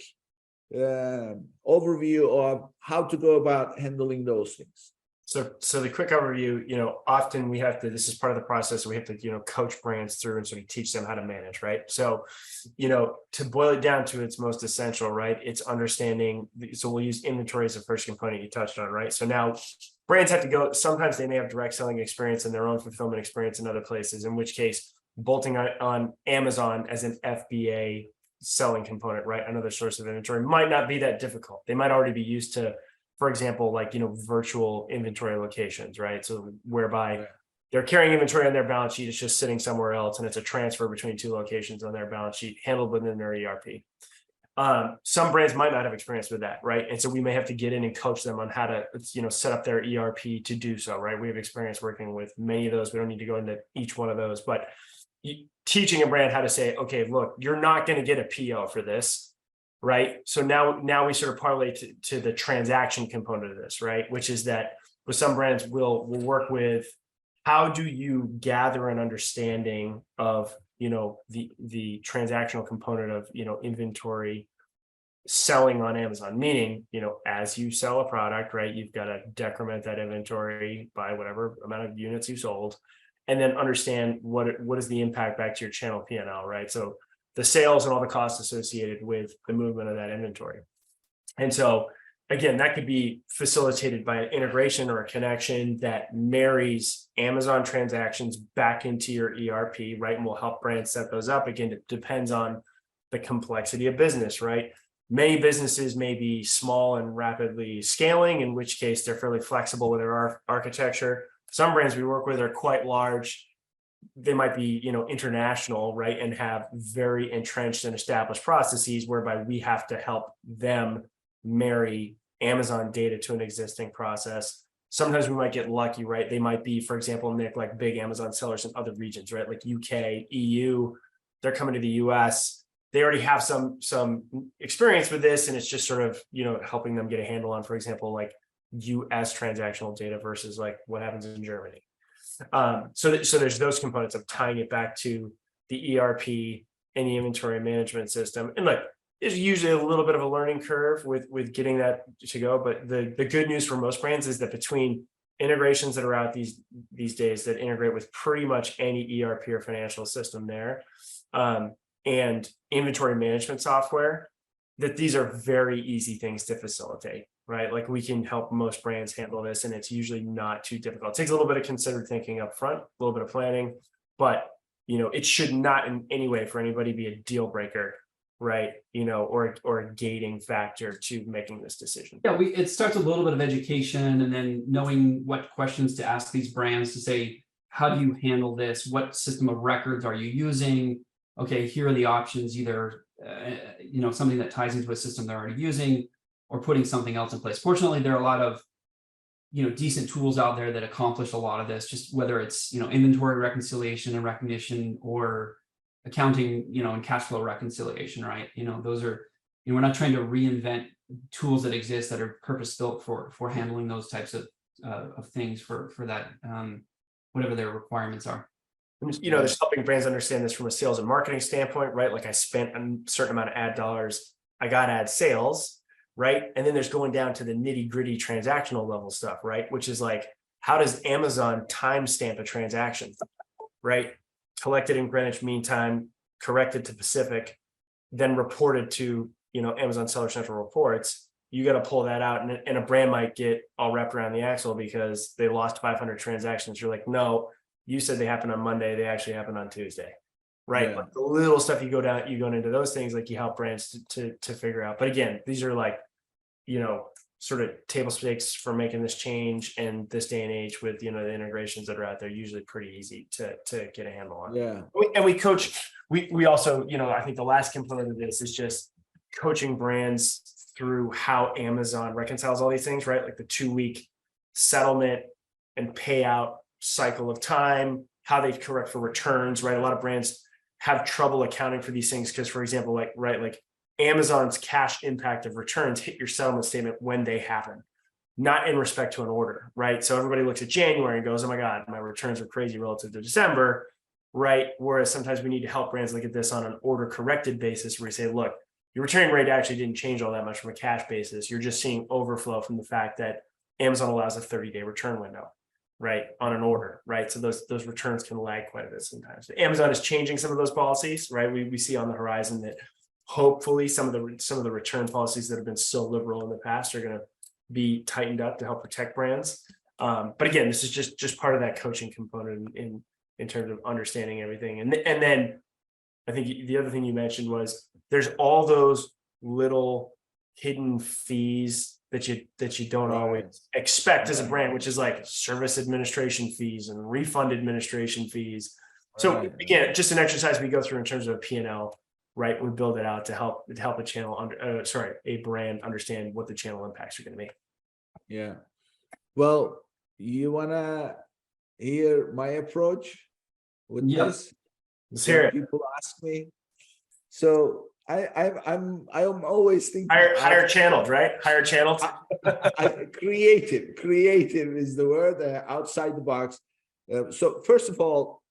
overview of how to go about handling those things. So the quick overview, often we have to, this is part of the process, we have to, coach brands through and sort of teach them how to manage, right? So, to boil it down to its most essential, right? It's understanding, so we'll use inventory as the first component you touched on, right? So now brands have to go, sometimes they may have direct selling experience and their own fulfillment experience in other places, in which case bolting on Amazon as an FBA selling component, right? Another source of inventory might not be that difficult. They might already be used to, for example, like, virtual inventory locations, right? So whereby they're carrying inventory on their balance sheet, it's just sitting somewhere else, and it's a transfer between two locations on their balance sheet handled within their ERP. Some brands might not have experience with that, right? And so we may have to get in and coach them on how to, set up their ERP to do so, right? We have experience working with many of those. We don't need to go into each one of those, but teaching a brand how to say, okay, look, you're not going to get a PO for this, right? So now we sort of parlay to the transaction component of this, right? Which is that with some brands we'll work with, how do you gather an understanding of, the transactional component of, inventory selling on Amazon, meaning, as you sell a product, right, you've got to decrement that inventory by whatever amount of units you sold, and then understand what is the impact back to your channel P&L, right? So the sales and all the costs associated with the movement of that inventory. And so again, that could be facilitated by an integration or a connection that marries Amazon transactions back into your ERP, right? And will help brands set those up. Again, it depends on the complexity of business, right? Many businesses may be small and rapidly scaling, in which case they're fairly flexible with their architecture. Some brands we work with are quite large. They might be, international, right? And have very entrenched and established processes whereby we have to help them marry Amazon data to an existing process. Sometimes we might get lucky, right? They might be, for example, Nick, like big Amazon sellers in other regions, right? Like UK, EU, they're coming to the US. They already have some experience with this, and it's just sort of, helping them get a handle on, for example, like US transactional data versus like what happens in Germany. So there's those components of tying it back to the ERP and the inventory management system. And look, there's usually a little bit of a learning curve with getting that to go. But the good news for most brands is that between integrations that are out these days that integrate with pretty much any ERP or financial system there, and inventory management software, that these are very easy things to facilitate, right? Like we can help most brands handle this, and it's usually not too difficult. It takes a little bit of considered thinking up front, a little bit of planning, but it should not in any way for anybody be a deal breaker, right? Or a gating factor to making this decision. Yeah, it starts with a little bit of education, and then knowing what questions to ask these brands to say, how do you handle this? What system of records are you using? Okay, here are the options, either something that ties into a system they're already using, or putting something else in place. Fortunately, there are a lot of decent tools out there that accomplish a lot of this, just whether it's inventory reconciliation and recognition, or accounting and cash flow reconciliation, right? Those are, we're not trying to reinvent tools that exist that are purpose built for handling those types of things for that whatever their requirements are. There's helping brands understand this from a sales and marketing standpoint, right? Like I spent a certain amount of ad dollars, I got ad sales, right? And then there's going down to the nitty gritty transactional level stuff, right? Which is like, how does Amazon timestamp a transaction, right? Collected in Greenwich Mean Time, corrected to Pacific, then reported to, Amazon Sellercentral reports. You got to pull that out, and a brand might get all wrapped around the axle because they lost 500 transactions. You're like, no, you said they happened on Monday. They actually happened on Tuesday, right? Yeah. Like the little stuff you go into those things, like you help brands to figure out. But again, these are like, sort of table stakes for making this change, and this day and age with, the integrations that are out there, usually pretty easy to get a handle on. Yeah. And we coach, we also, I think the last component of this is just coaching brands through how Amazon reconciles all these things, right? Like the 2-week settlement and payout cycle of time, how they correct for returns, right? A lot of brands have trouble accounting for these things because, for example, like Amazon's cash impact of returns hit your settlement statement when they happen, not in respect to an order, right? So everybody looks at January and goes, oh my God, my returns are crazy relative to December, right? Whereas sometimes we need to help brands look at this on an order corrected basis, where we say, look, your return rate actually didn't change all that much from a cash basis. You're just seeing overflow from the fact that Amazon allows a 30-day return window, right, on an order, right? So those returns can lag quite a bit sometimes. Amazon is changing some of those policies, right? We see on the horizon that hopefully some of the return policies that have been so liberal in the past are going to be tightened up to help protect brands. But again, this is just part of that coaching component in terms of understanding everything. And then I think the other thing you mentioned was there's all those little hidden fees that you don't always expect as a brand, which is like service administration fees and refund administration fees. So again, just an exercise we go through in terms of a P&L, right? We build it out to help a brand understand what the channel impacts are going to be. Yeah. Well, you wanna hear my approach with this? Let's hear it. People ask me. So I'm always thinking higher channeled, right? Higher channeled. Creative is the word. Outside the box. So first of all,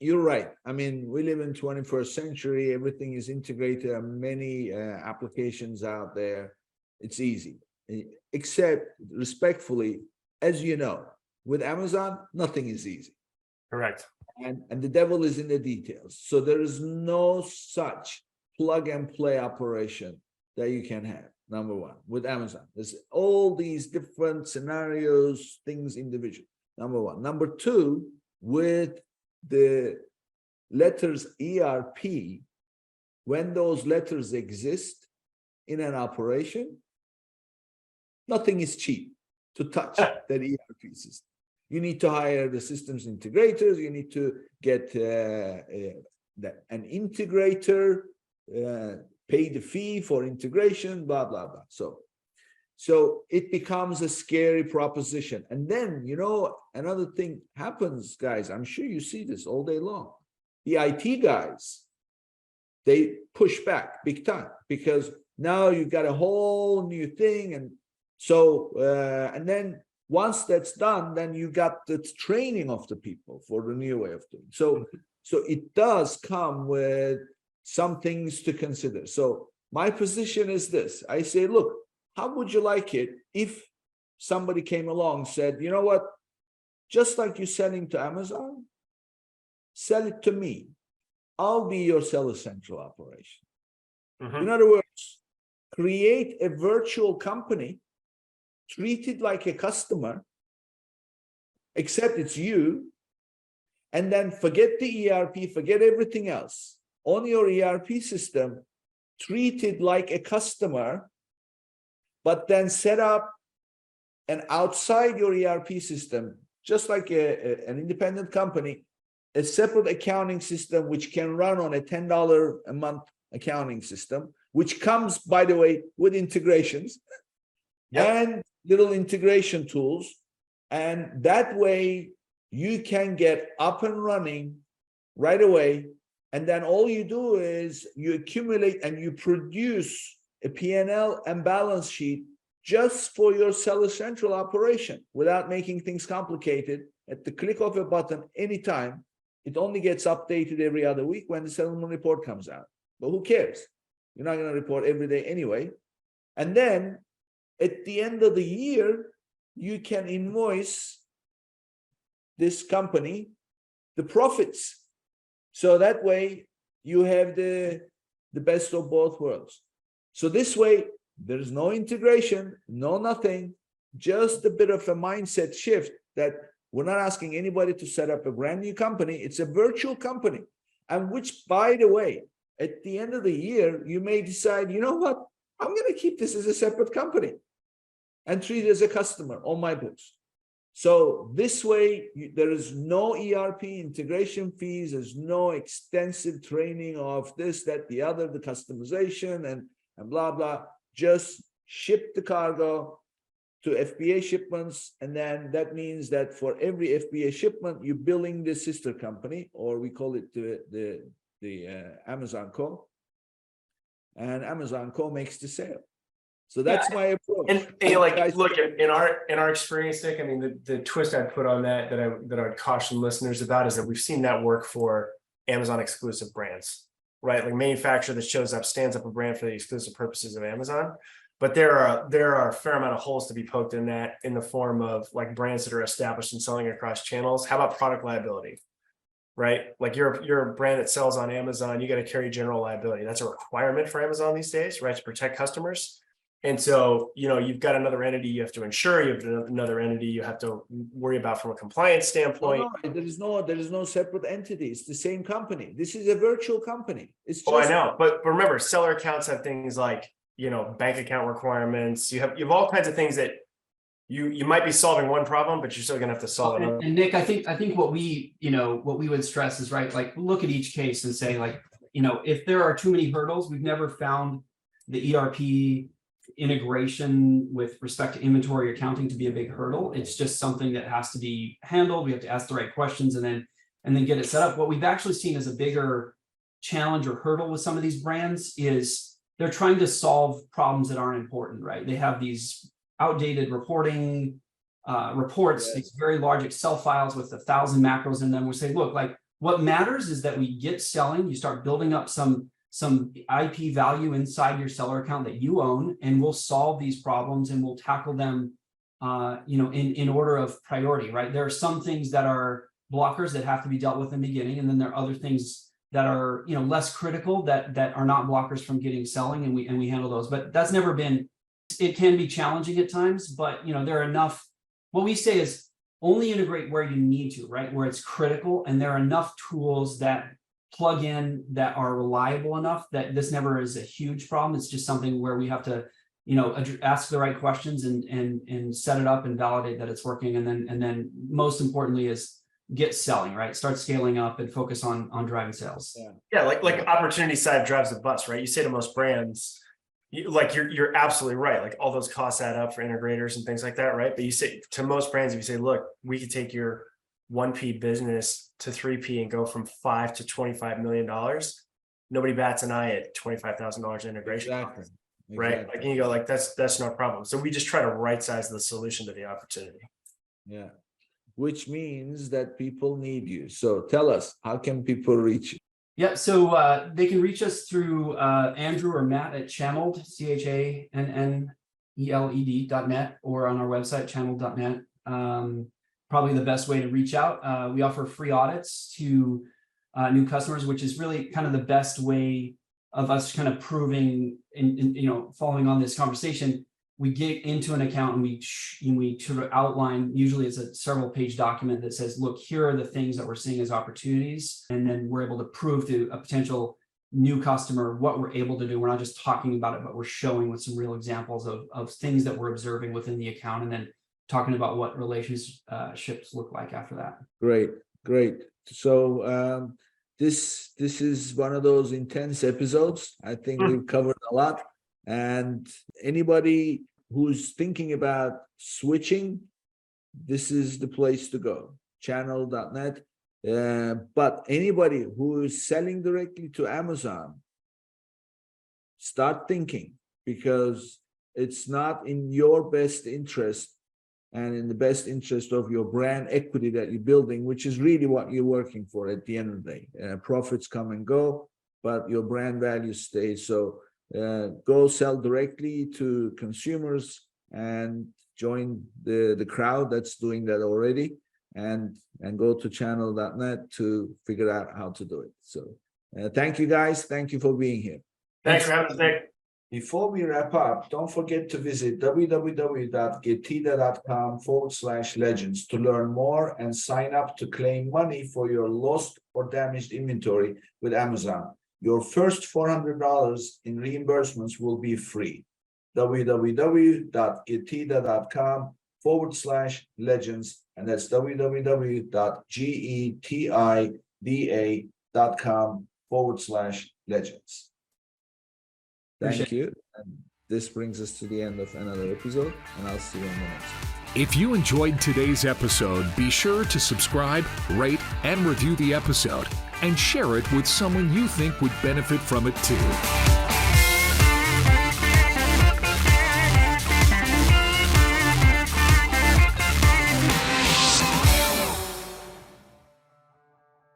you're right. I mean, we live in 21st century. Everything is integrated. There are many applications out there. It's easy, except respectfully, as you know, with Amazon, nothing is easy. Correct. And the devil is in the details. So there is no such plug and play operation that you can have. Number one, with Amazon, there's all these different scenarios, things individual. Number one. Number two, with the letters ERP, when those letters exist in an operation, nothing is cheap to touch that ERP system. You need to hire the systems integrators. You need to get an integrator, pay the fee for integration, blah, blah, blah. So it becomes a scary proposition. And then, another thing happens, guys. I'm sure you see this all day long. The IT guys, they push back big time because now you've got a whole new thing. And so, and then once that's done, then you got the training of the people for the new way of doing. So it does come with some things to consider. So my position is this. I say, look, how would you like it if somebody came along and said, you know what, just like you're selling to Amazon, sell it to me. I'll be your Sellercentral operation. In other words, create a virtual company, treat it like a customer, except it's you, and then forget the ERP, forget everything else. On your ERP system, treat it like a customer, but then set up an outside your ERP system, just like an independent company, a separate accounting system which can run on a $10 a month accounting system, which comes, by the way, with integrations and little integration tools. And that way you can get up and running right away. And then all you do is you accumulate and you produce a P&L and balance sheet just for your Sellercentral operation without making things complicated. At the click of a button anytime, it only gets updated every other week when the settlement report comes out. But who cares? You're not going to report every day anyway. And then at the end of the year, you can invoice this company the profits. So that way you have the best of both worlds. So this way, there's no integration, no nothing, just a bit of a mindset shift that we're not asking anybody to set up a brand new company. It's a virtual company. And which, by the way, at the end of the year, you may decide, you know what, I'm going to keep this as a separate company and treat it as a customer on my books. So this way, there is no ERP integration fees. There's no extensive training of this, that, the other, the customization and blah, blah. Just ship the cargo to FBA shipments. And then that means that for every FBA shipment, you're billing the sister company, or we call it the Amazon Co. And Amazon Co makes the sale. So that's my approach. And like, look, in our experience, Nick, I mean, the twist I'd put on that I would caution listeners about is that we've seen that work for Amazon exclusive brands, right? Like manufacturer that shows up, stands up a brand for the exclusive purposes of Amazon. But there are a fair amount of holes to be poked in that, in the form of like brands that are established and selling across channels. How about product liability? Right? Like you're a brand that sells on Amazon, you got to carry general liability. That's a requirement for Amazon these days, right? To protect customers. And so, you've got another entity you have to insure, you have another entity you have to worry about from a compliance standpoint. No, there is no separate entity. It's the same company. This is a virtual company. It's just, I know, but remember, seller accounts have things like, bank account requirements. You have all kinds of things that you might be solving one problem, but you're still gonna have to solve another. And Nick, I think what we would stress is, right, like look at each case and say, like, if there are too many hurdles, we've never found the ERP integration with respect to inventory accounting to be a big hurdle. It's just something that has to be handled. We have to ask the right questions and then get it set up. What we've actually seen as a bigger challenge or hurdle with some of these brands is they're trying to solve problems that aren't important, right? They have these outdated reporting reports, these very large Excel files with 1,000 macros in them. We say, look, like what matters is that we get selling, you start building up some IP value inside your seller account that you own, and we'll solve these problems and we'll tackle them, in order of priority, right? There are some things that are blockers that have to be dealt with in the beginning, and then there are other things that are, less critical that are not blockers from getting selling, and we handle those. But that's never been. It can be challenging at times, but there are enough. What we say is only integrate where you need to, right? Where it's critical, and there are enough tools that plug in that are reliable enough that this never is a huge problem. It's just something where we have to, ask the right questions and set it up and validate that it's working. And then most importantly is get selling, right? Start scaling up and focus on driving sales. Yeah. Like opportunity side drives the bus, right? You say to most brands, you're absolutely right. Like all those costs add up for integrators and things like that, right? But you say to most brands, if you say, look, we could take your 1P business to 3P and go from $5 to $25 million. Nobody bats an eye at $25,000 integration. Exactly. Right? Like, and you go like, that's no problem. So we just try to right size the solution to the opportunity. Yeah. Which means that people need you. So tell us, how can people reach you? Yeah, so they can reach us through Andrew or Matt at channeled, CHANNELED.net, or on our website, channeled.net. Probably the best way to reach out. We offer free audits to new customers, which is really kind of the best way of us kind of proving, following on this conversation. We get into an account and we sort of outline, usually it's a several page document that says, look, here are the things that we're seeing as opportunities. And then we're able to prove to a potential new customer what we're able to do. We're not just talking about it, but we're showing with some real examples of things that we're observing within the account, and then talking about what relationships look like after that. Great. So this is one of those intense episodes. I think we've covered a lot. And anybody who's thinking about switching, this is the place to go, channel.net. But anybody who is selling directly to Amazon, start thinking, because it's not in your best interest and in the best interest of your brand equity that you're building, which is really what you're working for at the end of the day. Profits come and go, but your brand value stays. So go sell directly to consumers and join the crowd that's doing that already, and go to channel.net to figure out how to do it. So thank you guys. Thank you for being here. Thanks for having us, Nick. Before we wrap up, don't forget to visit www.getida.com/legends to learn more and sign up to claim money for your lost or damaged inventory with Amazon. Your first $400 in reimbursements will be free. www.getida.com/legends, and that's www.getida.com/legends. Thank you. And this brings us to the end of another episode, and I'll see you on the next one. If you enjoyed today's episode, be sure to subscribe, rate, and review the episode, and share it with someone you think would benefit from it too.